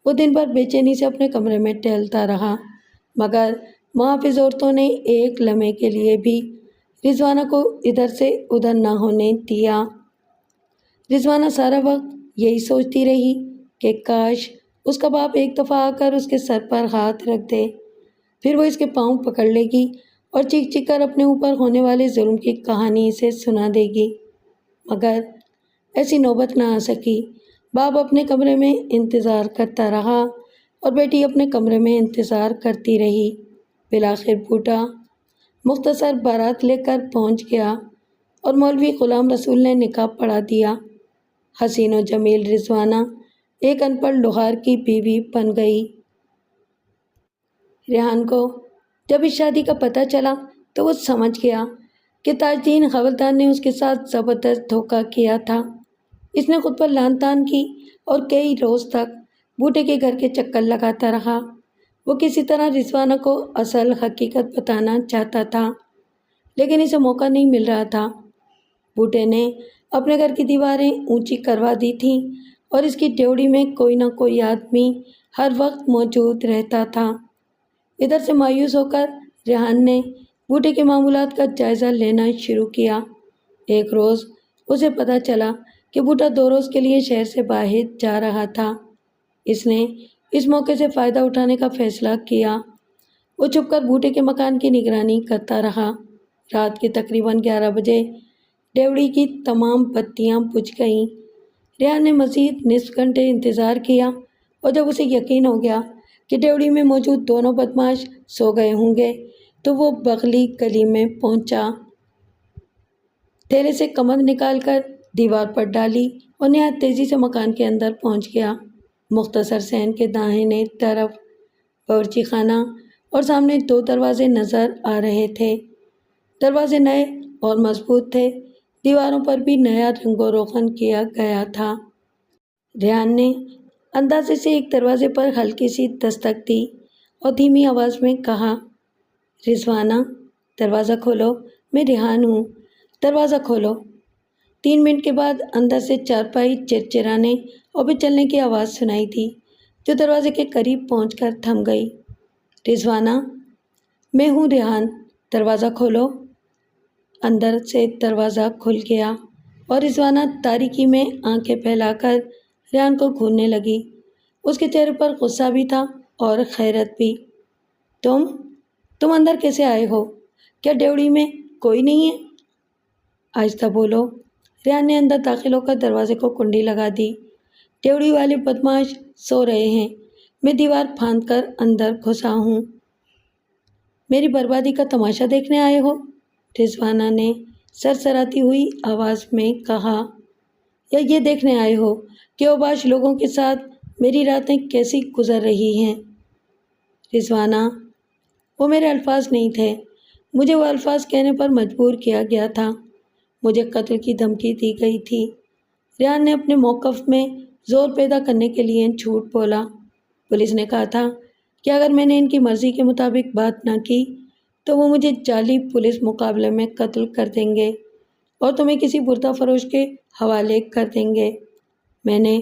وہ دن بھر بے چینی سے اپنے کمرے میں ٹہلتا رہا، مگر محافظ عورتوں نے ایک لمحے کے لیے بھی رضوانہ کو ادھر سے ادھر نہ ہونے دیا۔ رضوانہ سارا وقت یہی سوچتی رہی کہ کاش اس کا باپ ایک دفعہ آ کر اس کے سر پر ہاتھ رکھ دے، پھر وہ اس کے پاؤں پکڑ لے گی اور چیخ چیخ کر اپنے اوپر ہونے والے ظلم کی کہانی اسے سنا دے گی، مگر ایسی نوبت نہ آ سکی۔ باپ اپنے کمرے میں انتظار کرتا رہا اور بیٹی اپنے کمرے میں انتظار کرتی رہی۔ بالآخر بوٹا مختصر بارات لے کر پہنچ گیا اور مولوی غلام رسول نے نکاح پڑھا دیا۔ حسین و جمیل رضوانہ ایک ان پڑھ لوہار کی بیوی بن گئی۔ ریحان کو جب اس شادی کا پتہ چلا تو وہ سمجھ گیا کہ تاج الدین حوالدار نے اس کے ساتھ زبردست دھوکہ کیا تھا۔ اس نے خود پر لعن طعن کی اور کئی روز تک بوٹے کے گھر کے چکر لگاتا رہا۔ وہ کسی طرح رضوانہ کو اصل حقیقت بتانا چاہتا تھا، لیکن اسے موقع نہیں مل رہا تھا۔ بوٹے نے اپنے گھر کی دیواریں اونچی کروا دی تھیں اور اس کی ڈیوڑی میں کوئی نہ کوئی آدمی ہر وقت موجود رہتا تھا۔ ادھر سے مایوس ہو کر ریحان نے بوٹے کے معمولات کا جائزہ لینا شروع کیا۔ ایک روز اسے پتہ چلا کہ بوٹا 2 روز کے لیے شہر سے باہر جا رہا تھا۔ اس نے اس موقع سے فائدہ اٹھانے کا فیصلہ کیا۔ وہ چھپ کر بوٹے کے مکان کی نگرانی کرتا رہا۔ رات کے تقریباً 11 بجے ڈیوڑی کی تمام بتیاں بجھ گئیں۔ ریحان نے مزید نصف گھنٹے انتظار کیا اور جب اسے یقین ہو گیا کہ ڈیوڑی میں موجود دونوں بدماش سو گئے ہوں گے تو وہ بغلی گلی میں پہنچا، تھیلے سے کمند نکال کر دیوار پر ڈالی اور نہایت تیزی سے مکان کے اندر پہنچ گیا۔ مختصر صحن کے داہنے طرف باورچی خانہ اور سامنے 2 دروازے نظر آ رہے تھے۔ دروازے نئے اور مضبوط تھے، دیواروں پر بھی نیا رنگ و روغن کیا گیا تھا۔ ریحان نے اندازے سے ایک دروازے پر ہلکی سی دستک دی اور دھیمی آواز میں کہا، رضوانہ دروازہ کھولو، میں ریحان ہوں، دروازہ کھولو۔ 3 منٹ کے بعد اندر سے چارپائی چرچرانے اور پچلنے کی آواز سنائی دی جو دروازے کے قریب پہنچ کر تھم گئی۔ رضوانہ میں ہوں ریحان، دروازہ کھولو۔ اندر سے دروازہ کھل گیا اور رضوانہ تاریکی میں آنکھیں پھیلا کر ریحان کو گھورنے لگی۔ اس کے چہرے پر غصہ بھی تھا اور حیرت بھی۔ تم اندر کیسے آئے ہو؟ کیا ڈیوڑی میں کوئی نہیں ہے؟ آہستہ بولو۔ ریحان نے اندر داخل ہو کر دروازے کو کنڈی لگا دی۔ ڈیوڑی والے بدماش سو رہے ہیں، میں دیوار پھاند کر اندر گھسا ہوں۔ میری بربادی کا تماشا دیکھنے آئے ہو؟ رضوانہ نے سرسراتی ہوئی آواز میں کہا، یا یہ دیکھنے آئے ہو کہ اوباش لوگوں کے ساتھ میری راتیں کیسی گزر رہی ہیں؟ رضوانہ وہ میرے الفاظ نہیں تھے، مجھے وہ الفاظ کہنے پر مجبور کیا گیا تھا، مجھے قتل کی دھمکی دی گئی تھی۔ ریحان نے اپنے موقف میں زور پیدا کرنے کے لیے جھوٹ بولا۔ پولیس نے کہا تھا کہ اگر میں نے ان کی مرضی کے مطابق بات نہ کی تو وہ مجھے جعلی پولیس مقابلے میں قتل کر دیں گے اور تمہیں کسی بردہ فروش کے حوالے کر دیں گے۔ میں نے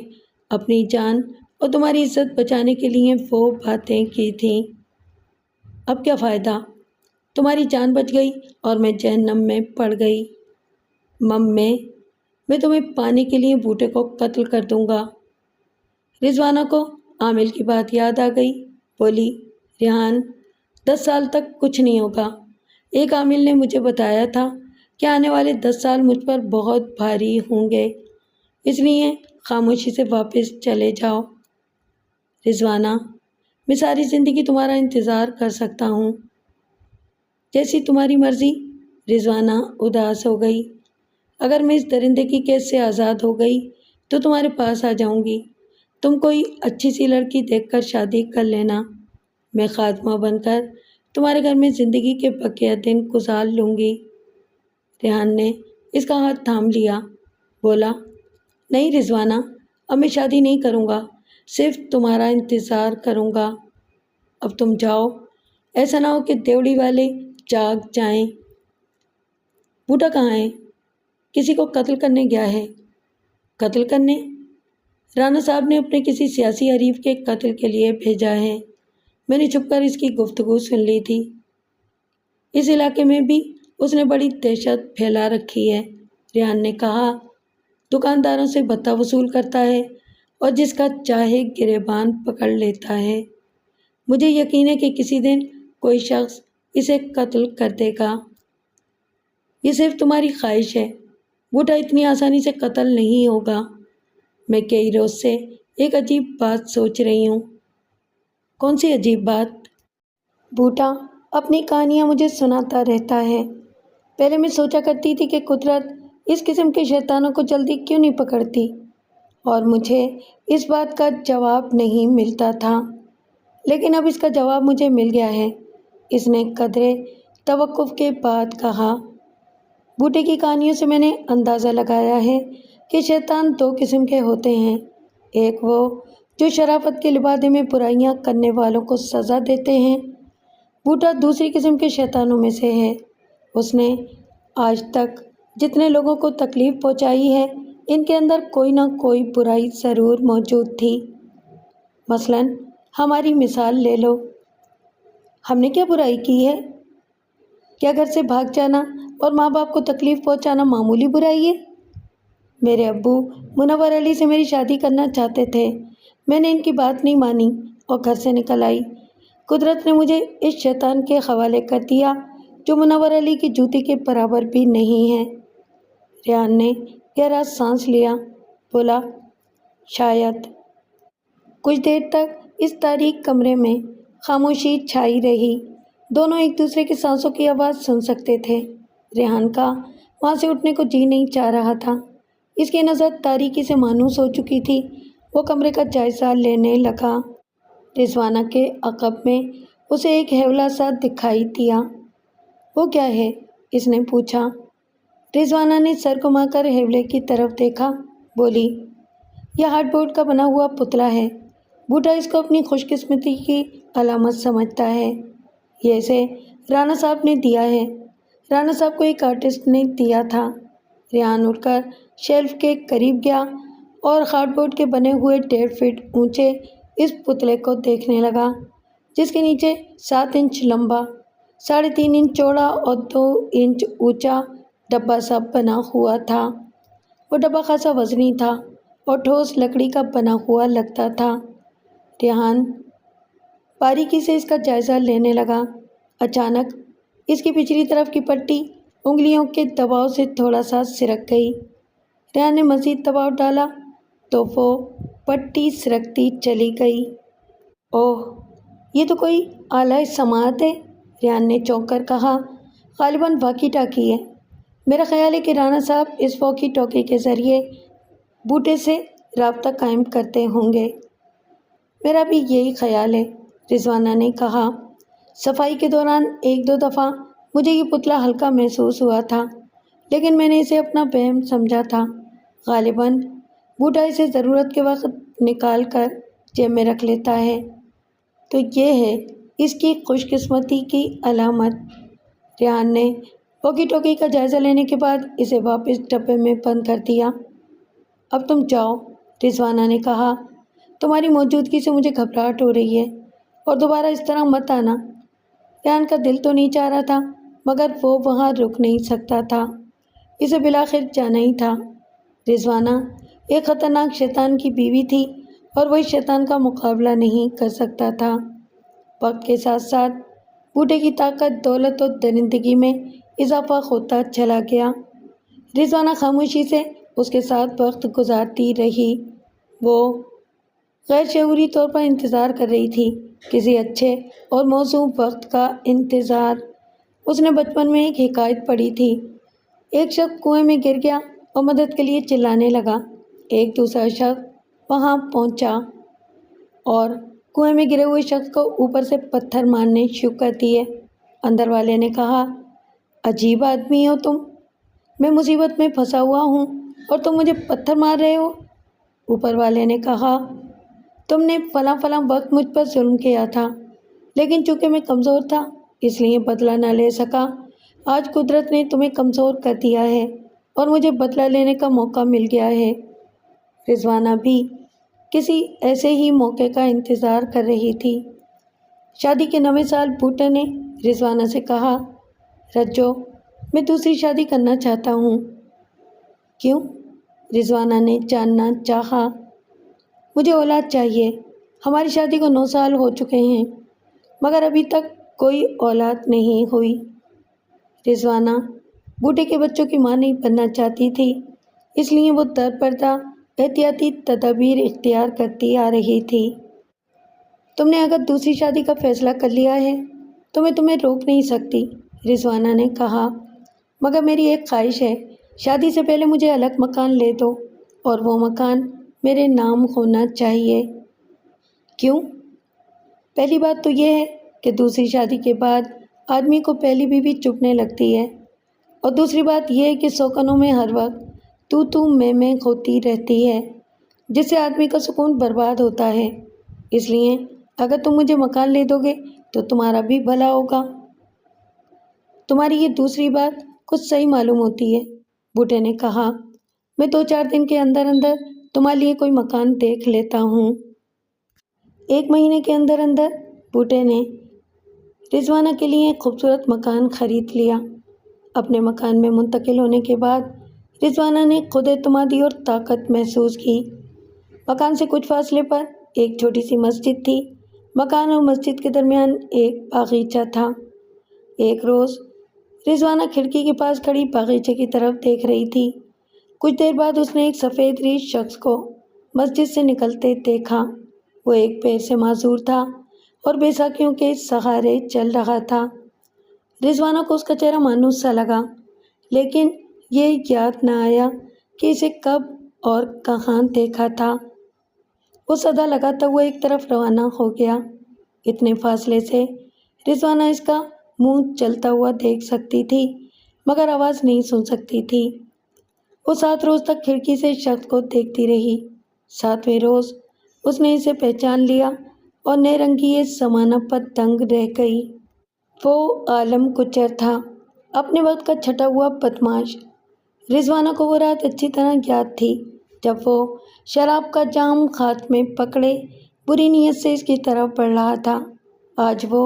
اپنی جان اور تمہاری عزت بچانے کے لیے وہ باتیں کی تھیں۔ اب کیا فائدہ؟ تمہاری جان بچ گئی اور میں جہنم میں پڑ گئی۔ میں تمہیں پانے کے لیے بوٹے کو قتل کر دوں گا۔ رضوانہ کو عامل کی بات یاد آ گئی، بولی، ریحان 10 سال تک کچھ نہیں ہوگا۔ ایک عامل نے مجھے بتایا تھا کہ آنے والے 10 سال مجھ پر بہت بھاری ہوں گے، اس لیے خاموشی سے واپس چلے جاؤ۔ رضوانہ، میں ساری زندگی تمہارا انتظار کر سکتا ہوں۔ جیسی تمہاری مرضی۔ رضوانہ اداس ہو گئی۔ اگر میں اس درندے کی قید سے آزاد ہو گئی تو تمہارے پاس آ جاؤں گی۔ تم کوئی اچھی سی لڑکی دیکھ کر شادی کر لینا۔ میں خادمہ بن کر تمہارے گھر میں زندگی کے بقیہ دن گزار لوں گی۔ ریحان نے اس کا ہاتھ تھام لیا، بولا، نہیں رضوانہ، اب میں شادی نہیں کروں گا، صرف تمہارا انتظار کروں گا۔ اب تم جاؤ، ایسا نہ ہو کہ دیوڑی والے جاگ جائیں۔ بوٹا کہاں ہے؟ کسی کو قتل کرنے گیا ہے۔ قتل کرنے؟ رانا صاحب نے اپنے کسی سیاسی حریف کے قتل کے لیے بھیجا ہے۔ میں نے چھپ کر اس کی گفتگو سن لی تھی۔ اس علاقے میں بھی اس نے بڑی دہشت پھیلا رکھی ہے، ریحان نے کہا۔ دکانداروں سے بھتہ وصول کرتا ہے اور جس کا چاہے گریبان پکڑ لیتا ہے۔ مجھے یقین ہے کہ کسی دن کوئی شخص اسے قتل کر دے گا۔ یہ صرف تمہاری خواہش ہے، بوٹا اتنی آسانی سے قتل نہیں ہوگا۔ میں کئی روز سے ایک عجیب بات سوچ رہی ہوں۔ کون سی عجیب بات؟ بوٹا اپنی کہانیاں مجھے سناتا رہتا ہے۔ پہلے میں سوچا کرتی تھی کہ قدرت اس قسم کے شیطانوں کو جلدی کیوں نہیں پکڑتی، اور مجھے اس بات کا جواب نہیں ملتا تھا، لیکن اب اس کا جواب مجھے مل گیا ہے، اس نے قدرے توقف کے بعد کہا۔ بوٹے کی کہانیوں سے میں نے اندازہ لگایا ہے کہ شیطان دو قسم کے ہوتے ہیں، ایک وہ جو شرافت کے لبادے میں برائیاں کرنے والوں کو سزا دیتے ہیں۔ بوٹا دوسری قسم کے شیطانوں میں سے ہے۔ اس نے آج تک جتنے لوگوں کو تکلیف پہنچائی ہے، ان کے اندر کوئی نہ کوئی برائی ضرور موجود تھی۔ مثلاً ہماری مثال لے لو، ہم نے کیا برائی کی ہے؟ کیا گھر سے بھاگ جانا اور ماں باپ کو تکلیف پہنچانا معمولی برائی ہے؟ میرے ابو منور علی سے میری شادی کرنا چاہتے تھے، میں نے ان کی بات نہیں مانی اور گھر سے نکل آئی۔ قدرت نے مجھے اس شیطان کے حوالے کر دیا جو منور علی کی جوتی کے برابر بھی نہیں ہے۔ ریحان نے گہرا سانس لیا، بولا، شاید۔ کچھ دیر تک اس تاریک کمرے میں خاموشی چھائی رہی۔ دونوں ایک دوسرے کی سانسوں کی آواز سن سکتے تھے۔ ریحان کا وہاں سے اٹھنے کو جی نہیں چاہ رہا تھا۔ اس کی نظر تاریکی سے مانوس ہو چکی تھی۔ وہ کمرے کا جائزہ لینے لگا۔ رضوانہ کے عقب میں اسے ایک ہیولا سا دکھائی دیا۔ وہ کیا ہے؟ اس نے پوچھا۔ رضوانہ نے سر گھما کر ہیولے کی طرف دیکھا، بولی، یہ ہارڈ بورڈ کا بنا ہوا پتلا ہے۔ بوٹا اس کو اپنی خوش قسمتی کی علامت سمجھتا ہے۔ یہ اسے رانا صاحب نے دیا ہے، رانا صاحب کو ایک آرٹسٹ نے دیا تھا۔ ریحان اٹھ کر شیلف کے قریب گیا اور ہارڈ بورڈ کے بنے ہوئے 1.5 فٹ اونچے اس پتلے کو دیکھنے لگا، جس کے نیچے 7 انچ لمبا، 3.5 انچ چوڑا اور 2 انچ اونچا ڈبہ سا بنا ہوا تھا۔ وہ ڈبہ خاصا وزنی تھا اور ٹھوس لکڑی کا بنا ہوا لگتا تھا۔ ریحان باریکی سے اس کا جائزہ لینے لگا۔ اچانک اس کی پچھلی طرف کی پٹی انگلیوں کے دباؤ سے تھوڑا سا سرک گئی۔ ریحان نے مزید دباؤ ڈالا تو وہ پٹی سرکتی چلی گئی۔ اوہ، یہ تو کوئی آلہ سماعت ہے، ریحان نے چونک کر کہا۔ غالباً واکی ٹاکی ہے۔ میرا خیال ہے کہ رانا صاحب اس واکی ٹاکی کے ذریعے بوٹے سے رابطہ قائم کرتے ہوں گے۔ میرا بھی یہی خیال ہے، رضوانہ نے کہا۔ صفائی کے دوران 1-2 دفعہ مجھے یہ پتلا ہلکا محسوس ہوا تھا، لیکن میں نے اسے اپنا وہم سمجھا تھا۔ غالباً بوٹا اسے ضرورت کے وقت نکال کر جیب میں رکھ لیتا ہے۔ تو یہ ہے اس کی خوش قسمتی کی علامت۔ ریحان نے واکی ٹاکی کا جائزہ لینے کے بعد اسے واپس ڈبے میں بند کر دیا۔ اب تم جاؤ، رضوانہ نے کہا۔ تمہاری موجودگی سے مجھے گھبراہٹ ہو رہی ہے اور دوبارہ اس طرح مت آنا۔ ریحان کا دل تو نہیں چاہ رہا تھا، مگر وہ وہاں رک نہیں سکتا تھا، اسے بالآخر جانا ہی تھا۔ رضوانہ ایک خطرناک شیطان کی بیوی تھی اور وہ اس شیطان کا مقابلہ نہیں کر سکتا تھا۔ وقت کے ساتھ ساتھ بوٹے کی طاقت، دولت اور درندگی میں اضافہ ہوتا چلا گیا۔ رضوانہ خاموشی سے اس کے ساتھ وقت گزارتی رہی۔ وہ غیر شعوری طور پر انتظار کر رہی تھی، کسی اچھے اور موزوں وقت کا انتظار۔ اس نے بچپن میں ایک حکایت پڑھی تھی۔ ایک شخص کنویں میں گر گیا اور مدد کے لیے چلانے لگا۔ ایک دوسرا شخص وہاں پہنچا اور کنویں میں گرے ہوئے شخص کو اوپر سے پتھر مارنے شروع کر دیے۔ اندر والے نے کہا، عجیب آدمی ہو تم، میں مصیبت میں پھنسا ہوا ہوں اور تم مجھے پتھر مار رہے ہو۔ اوپر والے نے کہا، تم نے فلاں فلاں وقت مجھ پر ظلم کیا تھا، لیکن چونکہ میں کمزور تھا اس لیے بدلہ نہ لے سکا۔ آج قدرت نے تمہیں کمزور کر دیا ہے اور مجھے بدلہ لینے کا موقع مل گیا ہے۔ رضوانہ بھی کسی ایسے ہی موقع کا انتظار کر رہی تھی۔ شادی کے 9ویں سال بھوٹے نے رضوانہ سے کہا، رجو، میں دوسری شادی کرنا چاہتا ہوں۔ کیوں؟ رضوانہ نے جاننا چاہا۔ مجھے اولاد چاہیے۔ ہماری شادی کو 9 سال ہو چکے ہیں مگر ابھی تک کوئی اولاد نہیں ہوئی۔ رضوانہ بوٹے کے بچوں کی ماں نہیں بننا چاہتی تھی، اس لیے وہ در پردہ احتیاطی تدابیر اختیار کرتی آ رہی تھی۔ تم نے اگر دوسری شادی کا فیصلہ کر لیا ہے تو میں تمہیں روک نہیں سکتی، رضوانہ نے کہا، مگر میری ایک خواہش ہے، شادی سے پہلے مجھے الگ مکان لے دو اور وہ مکان میرے نام ہونا چاہیے۔ کیوں؟ پہلی بات تو یہ ہے کہ دوسری شادی کے بعد آدمی کو پہلی بیوی چبھنے لگتی ہے، اور دوسری بات یہ ہے کہ سوکنوں میں ہر وقت تو میں ہوتی رہتی ہے، جس سے آدمی کا سکون برباد ہوتا ہے۔ اس لیے اگر تم مجھے مکان لے دو گے تو تمہارا بھی بھلا ہوگا۔ تمہاری یہ دوسری بات کچھ صحیح معلوم ہوتی ہے، بوٹے نے کہا۔ میں 2-4 دن کے اندر اندر تمہارے لیے کوئی مکان دیکھ لیتا ہوں۔ 1 مہینے کے اندر اندر بوٹے نے رضوانہ کے لیے ایک خوبصورت مکان خرید لیا۔ اپنے مکان میں منتقل ہونے کے بعد رضوانہ نے خود اعتمادی اور طاقت محسوس کی۔ مکان سے کچھ فاصلے پر ایک چھوٹی سی مسجد تھی۔ مکان اور مسجد کے درمیان ایک باغیچہ تھا۔ ایک روز رضوانہ کھڑکی کے پاس کھڑی باغیچے کی طرف دیکھ رہی تھی۔ کچھ دیر بعد اس نے ایک سفید ریش شخص کو مسجد سے نکلتے دیکھا۔ وہ ایک پیر سے معذور تھا اور بیساکھیوں کے سہارے چل رہا تھا۔ رضوانہ کو اس کا چہرہ مانوس سا لگا، لیکن یہ یاد نہ آیا کہ اسے کب اور کہاں دیکھا تھا۔ وہ صدا لگاتا ہوا ایک طرف روانہ ہو گیا۔ اتنے فاصلے سے رضوانہ اس کا منہ چلتا ہوا دیکھ سکتی تھی مگر آواز نہیں سن سکتی تھی۔ وہ 7 روز تک کھڑکی سے شخص کو دیکھتی رہی۔ 7ویں روز اس نے اسے پہچان لیا اور نئے رنگی اس زمانہ پر دنگ رہ گئی۔ وہ عالم گجر تھا، اپنے وقت کا چھٹا ہوا بدمعاش۔ رضوانہ کو وہ رات اچھی طرح یاد تھی جب وہ شراب کا جام ہاتھ میں پکڑے بری نیت سے اس کی طرف بڑھ رہا تھا۔ آج وہ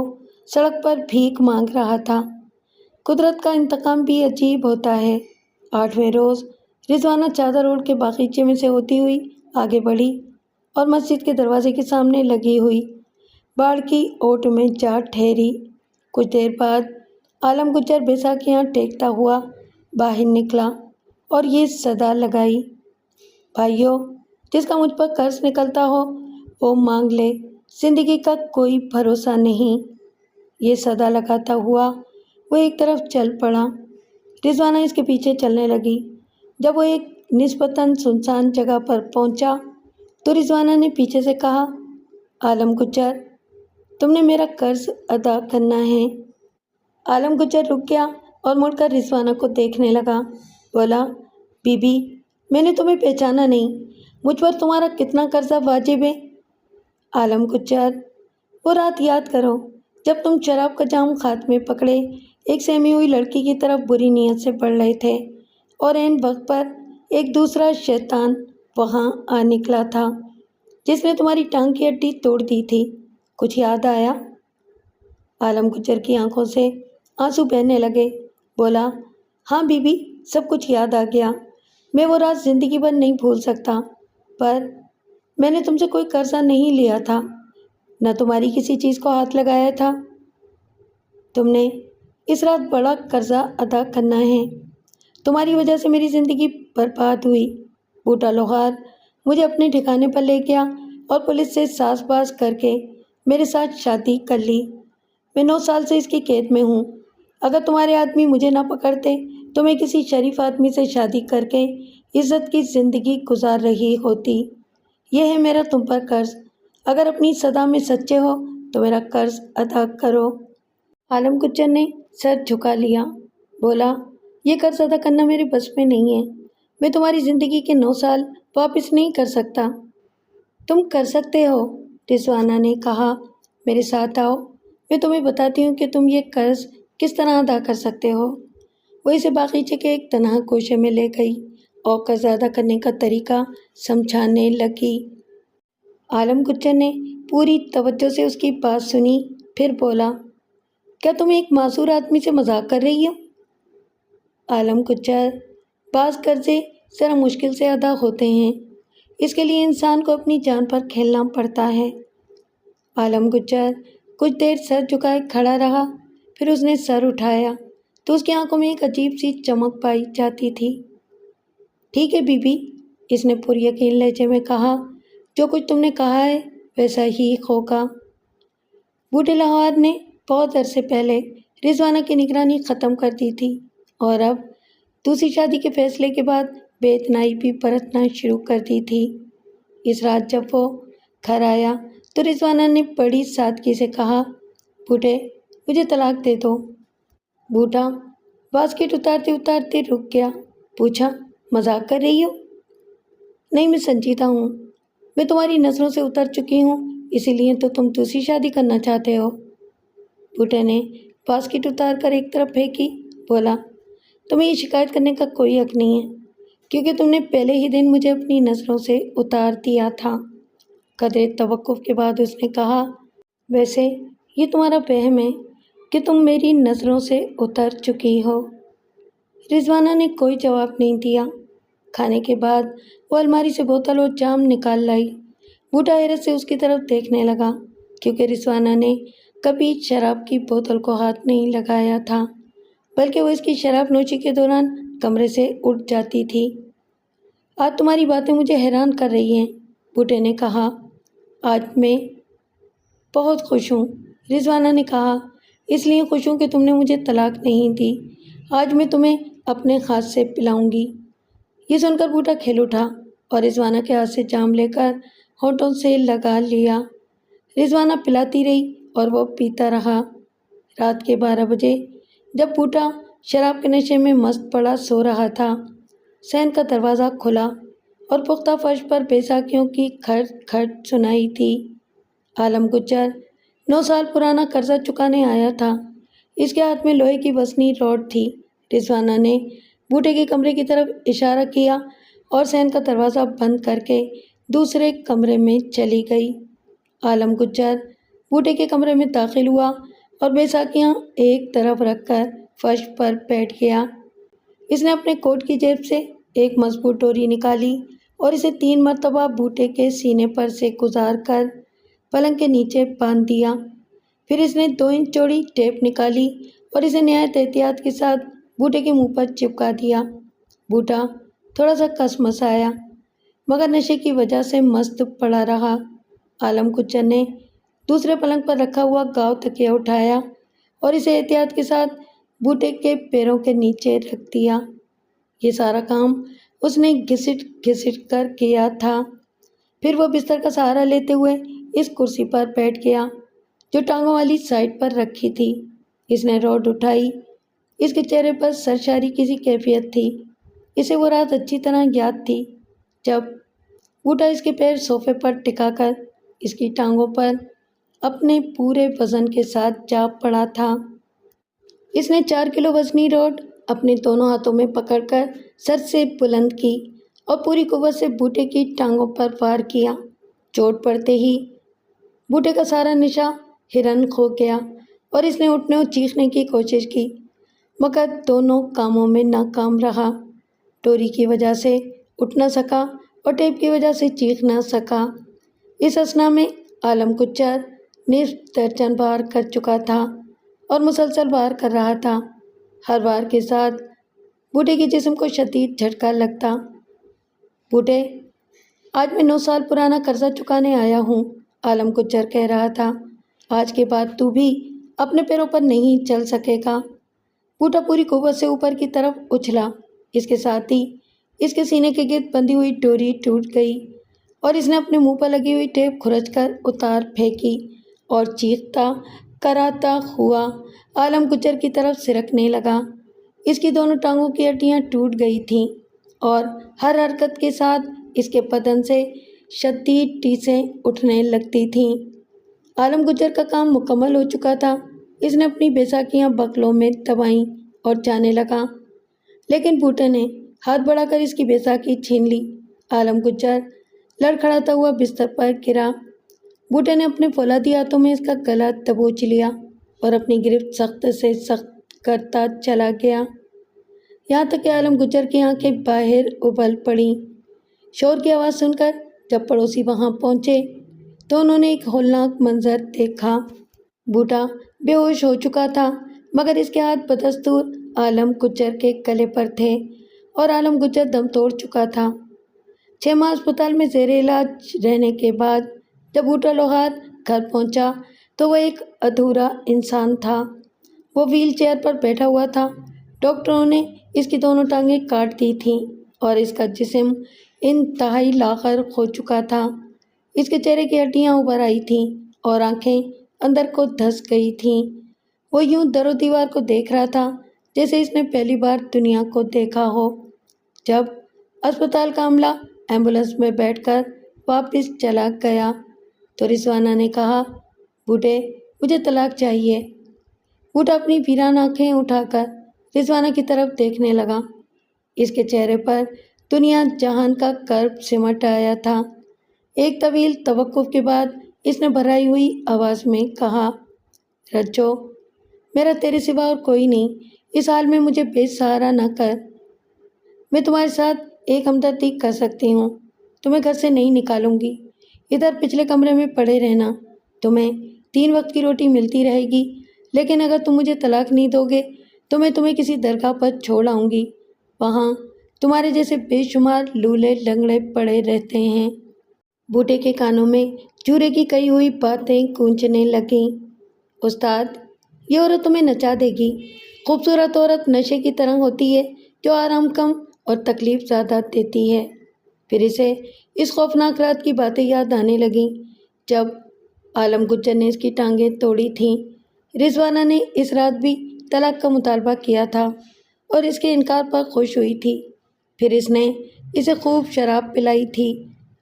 سڑک پر بھیک مانگ رہا تھا۔ قدرت کا انتقام بھی عجیب ہوتا ہے۔ 8ویں روز رضوانہ چادر اوڑھ کے باغیچے میں سے ہوتی ہوئی آگے بڑھی اور مسجد کے دروازے کے سامنے لگی ہوئی باڑ کی اوٹ میں جا ٹھہری۔ کچھ دیر بعد عالم گجر بیساکھیاں ٹیکتا ہوا باہر نکلا اور یہ صدا لگائی، بھائیو، جس کا مجھ پر قرض نکلتا ہو وہ مانگ لے، زندگی کا کوئی بھروسہ نہیں۔ یہ صدا لگاتا ہوا وہ ایک طرف چل پڑا۔ رضوانہ اس کے پیچھے چلنے لگی۔ جب وہ ایک نسبتاً سنسان جگہ پر پہنچا تو رضوانہ نے پیچھے سے کہا، عالم گجر، تم نے میرا قرض ادا کرنا ہے۔ عالم گجر رک گیا اور مڑ کر رضوانہ کو دیکھنے لگا۔ بولا، بی بی، میں نے تمہیں پہچانا نہیں، مجھ پر تمہارا کتنا قرضہ واجب ہے؟ عالم گجر، وہ رات یاد کرو جب تم شراب کا جام ہاتھ میں پکڑے ایک سہمی ہوئی لڑکی کی طرف بری نیت سے بڑھ رہے تھے اور عین وقت پر ایک دوسرا شیطان وہاں آ نکلا تھا جس نے تمہاری ٹانگ کی ہڈی توڑ دی تھی۔ کچھ یاد آیا؟ عالم گجر کی آنکھوں سے آنسو بہنے لگے۔ بولا، ہاں بی بی، سب کچھ یاد آ گیا۔ میں وہ رات زندگی بھر نہیں بھول سکتا، پر میں نے تم سے کوئی قرضہ نہیں لیا تھا، نہ تمہاری کسی چیز کو ہاتھ لگایا تھا۔ تم نے اس رات بڑا قرضہ ادا کرنا ہے۔ تمہاری وجہ سے میری زندگی برباد ہوئی۔ بوٹا لوہار مجھے اپنے ٹھکانے پر لے گیا اور پولیس سے ساز باز کر کے میرے ساتھ شادی کر لی۔ میں 9 سال سے اس کی قید میں ہوں۔ اگر تمہارے آدمی مجھے نہ پکڑتے تو میں کسی شریف آدمی سے شادی کر کے عزت کی زندگی گزار رہی ہوتی۔ یہ ہے میرا تم پر قرض۔ اگر اپنی صدا میں سچے ہو تو میرا قرض ادا کرو۔ عالم گجر نے سر جھکا لیا، بولا، یہ قرض ادا کرنا میرے بس میں نہیں ہے۔ میں تمہاری زندگی کے 9 سال واپس نہیں کر سکتا۔ تم کر سکتے ہو، رضوانہ نے کہا، میرے ساتھ آؤ، میں تمہیں بتاتی ہوں کہ تم یہ قرض کس طرح ادا کر سکتے ہو۔ وہ اسے باغیچے کے ایک تنہا گوشے میں لے گئی اور قرض ادا کرنے کا طریقہ سمجھانے لگی۔ عالم گجر نے پوری توجہ سے اس کی بات سنی، پھر بولا، کیا تم ایک معذور آدمی سے مذاق کر رہی ہو؟ عالم گجر، بعض قرضے ذرا مشکل سے ادا ہوتے ہیں، اس کے لیے انسان کو اپنی جان پر کھیلنا پڑتا ہے۔ عالم گجر کچھ دیر سر جھکائے کھڑا رہا، پھر اس نے سر اٹھایا تو اس کی آنکھوں میں ایک عجیب سی چمک پائی جاتی تھی۔ ٹھیک ہے بی بی، اس نے پر یقین لہجے میں کہا، جو کچھ تم نے کہا ہے ویسا ہی ہوگا۔ بوٹے لوہار نے بہت عرصے پہلے رضوانہ کی نگرانی ختم کر دی تھی اور اب دوسری شادی کے فیصلے کے بعد بے اتنائی بھی برتنا شروع کر دی تھی۔ اس رات جب وہ گھر آیا تو رضوانہ نے بڑی سادگی سے کہا، بوٹے، مجھے طلاق دے دو۔ بوٹا باسکٹ اتارتے اتارتے رک گیا، پوچھا، مذاق کر رہی ہو؟ نہیں، میں سنجیدہ ہوں۔ میں تمہاری نظروں سے اتر چکی ہوں، اسی لیے تو تم دوسری شادی کرنا چاہتے ہو۔ بوٹے نے باسکٹ اتار کر ایک طرف پھینکی، بولا، تمہیں یہ شکایت کرنے کا کوئی حق نہیں ہے، کیونکہ تم نے پہلے ہی دن مجھے اپنی نظروں سے اتار دیا تھا۔ قدرے توقف کے بعد اس نے کہا، ویسے یہ تمہارا وہم ہے کہ تم میری نظروں سے اتر چکی ہو۔ رضوانہ نے کوئی جواب نہیں دیا۔ کھانے کے بعد وہ الماری سے بوتل اور جام نکال لائی۔ بوٹا حیرت سے اس کی طرف دیکھنے لگا، کیونکہ رضوانہ نے کبھی شراب کی بوتل کو ہاتھ نہیں لگایا تھا، بلکہ وہ اس کی شراب نوشی کے دوران کمرے سے اٹھ جاتی تھی۔ آج تمہاری باتیں مجھے حیران کر رہی ہیں، بوٹے نے کہا۔ آج میں بہت خوش ہوں، رضوانہ نے کہا، اس لیے خوش ہوں کہ تم نے مجھے طلاق نہیں دی۔ آج میں تمہیں اپنے ہاتھ سے پلاؤں گی۔ یہ سن کر بوٹا کھل اٹھا اور رضوانہ کے ہاتھ سے جام لے کر ہونٹوں سے لگا لیا۔ رضوانہ پلاتی رہی اور وہ پیتا رہا۔ رات کے 12 بجے جب بوٹا شراب کے نشے میں مست پڑا سو رہا تھا، صحن کا دروازہ کھلا اور پختہ فرش پر بیساکھیوں کی کھٹ کھٹ سنائی تھی۔ عالم گجر 9 سال پرانا قرضہ چکانے آیا تھا۔ اس کے ہاتھ میں لوہے کی وزنی راڈ تھی۔ رضوانہ نے بوٹے کے کمرے کی طرف اشارہ کیا اور صحن کا دروازہ بند کر کے دوسرے کمرے میں چلی گئی۔ عالم گجر بوٹے کے کمرے میں داخل ہوا اور بیساکھیاں ایک طرف رکھ کر فرش پر بیٹھ گیا۔ اس نے اپنے کوٹ کی جیب سے ایک مضبوط ڈوری نکالی اور اسے 3 مرتبہ بوٹے کے سینے پر سے گزار کر پلنگ کے نیچے باندھ دیا۔ پھر اس نے 2 انچ چوڑی ٹیپ نکالی اور اسے نہایت احتیاط کے ساتھ بوٹے کے منہ پر چپکا دیا۔ بوٹا تھوڑا سا کس مسایا، مگر نشے کی وجہ سے مست پڑا رہا۔ عالم گجر نے دوسرے پلنگ پر رکھا ہوا گاؤ تکیہ اٹھایا اور اسے احتیاط کے ساتھ بوٹے کے پیروں کے نیچے رکھ دیا۔ یہ سارا کام اس نے گھسٹ گھسٹ کر کیا تھا۔ پھر وہ بستر کا سہارا لیتے ہوئے اس کرسی پر بیٹھ گیا جو ٹانگوں والی سائڈ پر رکھی تھی۔ اس نے راڈ اٹھائی۔ اس کے چہرے پر سرشاری کسی کیفیت تھی۔ اسے وہ رات اچھی طرح یاد تھی جب بوٹا اس کے پیر صوفے پر ٹکا کر اس کی ٹانگوں پر اپنے پورے وزن کے ساتھ جا پڑا تھا۔ اس نے 4 کلو وزنی راڈ اپنے دونوں ہاتھوں میں پکڑ کر سر سے بلند کی اور پوری قوت سے بوٹے کی ٹانگوں پر وار کیا۔ چوٹ پڑتے ہی بوٹے کا سارا نشہ ہرن کھو گیا اور اس نے اٹھنے اور چیخنے کی کوشش کی، مگر دونوں کاموں میں ناکام رہا۔ ڈوری کی وجہ سے اٹھ نہ سکا اور ٹیپ کی وجہ سے چیخ نہ سکا۔ اس اثنا میں عالم گجر نصف درجن بار کر چکا تھا اور مسلسل وار کر رہا تھا۔ ہر وار کے ساتھ بوٹے کے جسم کو شدید جھٹکا لگتا۔ بوٹے، آج میں 9 سال پرانا قرضہ چکانے آیا ہوں، عالم گجر کہہ رہا تھا۔ آج کے بعد تو بھی اپنے پیروں پر نہیں چل سکے گا۔ بوٹا پوری قوت سے اوپر کی طرف اچھلا۔ اس کے ساتھ ہی اس کے سینے کے گرد بندھی ہوئی ڈوری ٹوٹ گئی اور اس نے اپنے منہ پر لگی ہوئی ٹیپ کھرچ کر اتار پھینکی اور چیختا کراتا ہوا عالم گجر کی طرف سرکنے لگا۔ اس کی دونوں ٹانگوں کی ہڈیاں ٹوٹ گئی تھیں اور ہر حرکت کے ساتھ اس کے بدن سے شدید ٹیسیں اٹھنے لگتی تھیں۔ عالم گجر کا کام مکمل ہو چکا تھا۔ اس نے اپنی بیساکھیاں بغلوں میں دبائیں اور جانے لگا، لیکن بوٹے نے ہاتھ بڑھا کر اس کی بیساکھی چھین لی۔ عالم گجر لڑکھڑاتا ہوا بستر پر گرا۔ بوٹے نے اپنے فولادی ہاتھوں میں اس کا گلا دبوچ لیا اور اپنی گرفت سخت سے سخت کرتا چلا گیا، یہاں تک کہ عالم گجر کی آنکھیں باہر ابل پڑیں۔ شور کی آواز سن کر جب پڑوسی وہاں پہنچے تو انہوں نے ایک ہولناک منظر دیکھا۔ بوٹا بے ہوش ہو چکا تھا، مگر اس کے ہاتھ بدستور عالم گجر کے گلے پر تھے اور عالم گجر دم توڑ چکا تھا۔ 6 ماہ اسپتال میں زیر علاج رہنے کے بعد جب بوٹا لوہار گھر پہنچا تو وہ ایک ادھورا انسان تھا۔ وہ ویل چیئر پر بیٹھا ہوا تھا۔ ڈاکٹروں نے اس کی دونوں ٹانگیں کاٹ دی تھیں اور اس کا جسم انتہائی لاغر ہو چکا تھا۔ اس کے چہرے کی ہڈیاں ابھر آئی تھیں اور آنکھیں اندر کو دھس گئی تھیں۔ وہ یوں در و دیوار کو دیکھ رہا تھا جیسے اس نے پہلی بار دنیا کو دیکھا ہو۔ جب اسپتال کا عملہ ایمبولینس میں بیٹھ کر واپس چلا گیا تو رضوانہ نے کہا، بوٹے، مجھے طلاق چاہیے۔ بوٹا اپنی ویران آنکھیں اٹھا کر رضوانہ کی طرف دیکھنے لگا۔ اس کے چہرے پر دنیا جہان کا کرب سمٹ آیا تھا۔ ایک طویل توقف کے بعد اس نے بھرائی ہوئی آواز میں کہا، رجو، میرا تیرے سوا اور کوئی نہیں، اس حال میں مجھے بے سہارا نہ کر۔ میں تمہارے ساتھ ایک ہمدردی کر سکتی ہوں، تمہیں گھر سے نہیں نکالوں گی، ادھر پچھلے کمرے میں پڑے رہنا، تمہیں 3 وقت کی روٹی ملتی رہے گی، لیکن اگر تم مجھے طلاق نہیں دو گے تو میں تمہیں کسی درگاہ پر چھوڑ آؤں گی، وہاں تمہارے جیسے بے شمار لولے لنگڑے پڑے رہتے ہیں۔ بوٹے کے کانوں میں جورے کی کہی ہوئی باتیں گونجنے لگیں۔ استاد، یہ عورت تمہیں نچا دے گی۔ خوبصورت عورت نشے کی طرح ہوتی ہے جو آرام کم اور تکلیف زیادہ دیتی ہے۔ پھر اسے اس خوفناک رات کی باتیں یاد آنے لگیں جب عالم گجر نے اس کی ٹانگیں توڑی تھیں۔ رضوانہ نے اس رات بھی طلاق کا مطالبہ کیا تھا اور اس کے انکار پر خوش ہوئی تھی۔ پھر اس نے اسے خوب شراب پلائی تھی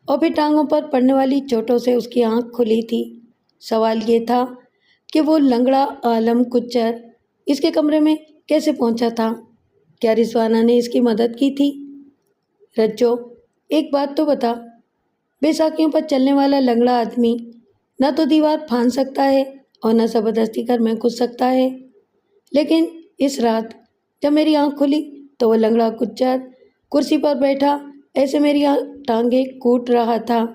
اور پھر ٹانگوں پر پڑنے والی چوٹوں سے اس کی آنکھ کھلی تھی۔ سوال یہ تھا کہ وہ لنگڑا عالم گجر اس کے کمرے میں کیسے پہنچا تھا؟ کیا رضوانہ نے اس کی مدد کی تھی؟ رجو، ایک بات تو بتا، بیساکھیوں پر چلنے والا لنگڑا آدمی نہ تو دیوار پھاند سکتا ہے اور نہ زبردستی گھر میں گھس سکتا ہے، لیکن اس رات جب میری آنکھ کھلی تو وہ لنگڑا گجر کرسی پر بیٹھا ایسے میری ٹانگیں کوٹ رہا تھا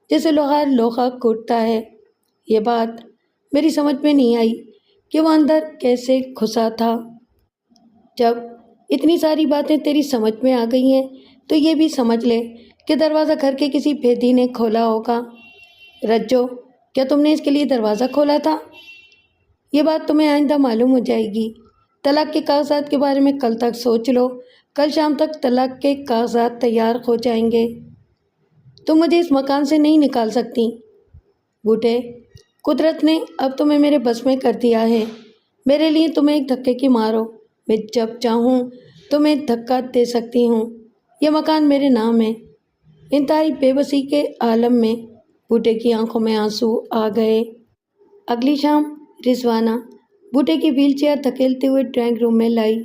جیسے لوہار لوہا کوٹتا ہے۔ یہ بات میری سمجھ میں نہیں آئی کہ وہ اندر کیسے گھسا تھا۔ جب اتنی ساری باتیں تیری سمجھ میں آ گئی ہیں تو یہ بھی سمجھ لے کہ دروازہ گھر کے کسی بھیدی نے کھولا ہوگا۔ رجو، کیا تم نے اس کے لیے دروازہ کھولا تھا؟ یہ بات تمہیں آئندہ معلوم ہو جائے گی۔ طلاق کے کاغذات کے بارے میں کل تک سوچ لو، کل شام تک طلاق کے کاغذات تیار ہو جائیں گے۔ تم مجھے اس مکان سے نہیں نکال سکتی۔ بوٹے، قدرت نے اب تمہیں میرے بس میں کر دیا ہے، میرے لیے تمہیں ایک دھکے کی مار ہو، میں جب چاہوں تمہیں دھکا دے سکتی ہوں، یہ مکان میرے نام ہے۔ انتہائی بے بسی کے عالم میں بوٹے کی آنکھوں میں آنسو آ گئے۔ اگلی شام رضوانہ بوٹے کی ویل چیئر دھکیلتے ہوئے ڈرائنگ روم میں لائی،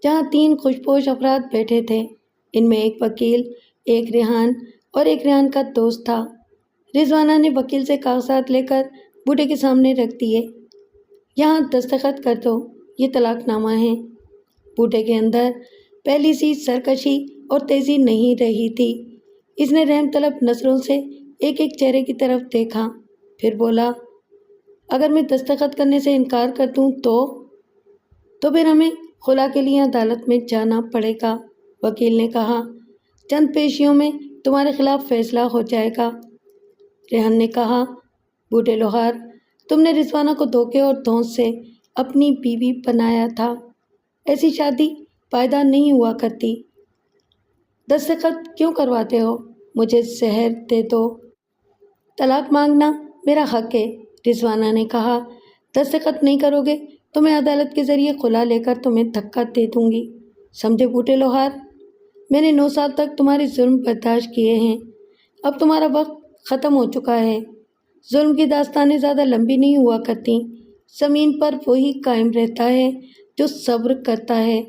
جہاں 3 خوشپوش افراد بیٹھے تھے۔ ان میں ایک وکیل، ایک ریحان اور ایک ریحان کا دوست تھا۔ رضوانہ نے وکیل سے کاغذات لے کر بوٹے کے سامنے رکھ دیے۔ یہاں دستخط کر دو، یہ طلاق نامہ ہے۔ بوٹے کے اندر پہلی سی سرکشی اور تیزی نہیں رہی تھی۔ اس نے رحم طلب نظروں سے ایک ایک چہرے کی طرف دیکھا، پھر بولا، اگر میں دستخط کرنے سے انکار کر دوں تو پھر ہمیں خلا کے لیے عدالت میں جانا پڑے گا۔ وکیل نے کہا، چند پیشیوں میں تمہارے خلاف فیصلہ ہو جائے گا۔ ریحان نے کہا، بوٹے لوہار، تم نے رضوانہ کو دھوکے اور دھونس سے اپنی بیوی بنایا تھا۔ ایسی شادی پائیدار نہیں ہوا کرتی۔ دستخط کیوں کرواتے ہو؟ مجھے زہر دے دو۔ طلاق مانگنا میرا حق ہے، رضوانہ نے کہا۔ دستخط نہیں کرو گے تو میں عدالت کے ذریعے خلا لے کر تمہیں دھکا دے دوں گی، سمجھے بوٹے لوہار؟ میں نے 9 سال تک تمہارے ظلم برداشت کیے ہیں، اب تمہارا وقت ختم ہو چکا ہے۔ ظلم کی داستانیں زیادہ لمبی نہیں ہوا کرتی، زمین پر وہی قائم رہتا ہے جو صبر کرتا ہے۔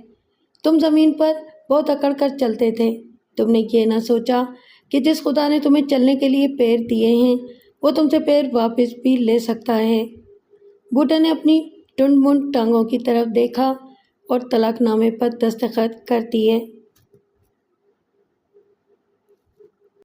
تم زمین پر بہت اکڑ کر چلتے تھے، تم نے یہ نہ سوچا کہ جس خدا نے تمہیں چلنے کے لیے پیر دیے ہیں وہ تم سے پیر واپس بھی لے سکتا ہے۔ بوٹا نے اپنی ٹنڈ منڈ ٹانگوں کی طرف دیکھا اور طلاق نامے پر دستخط کر دیے۔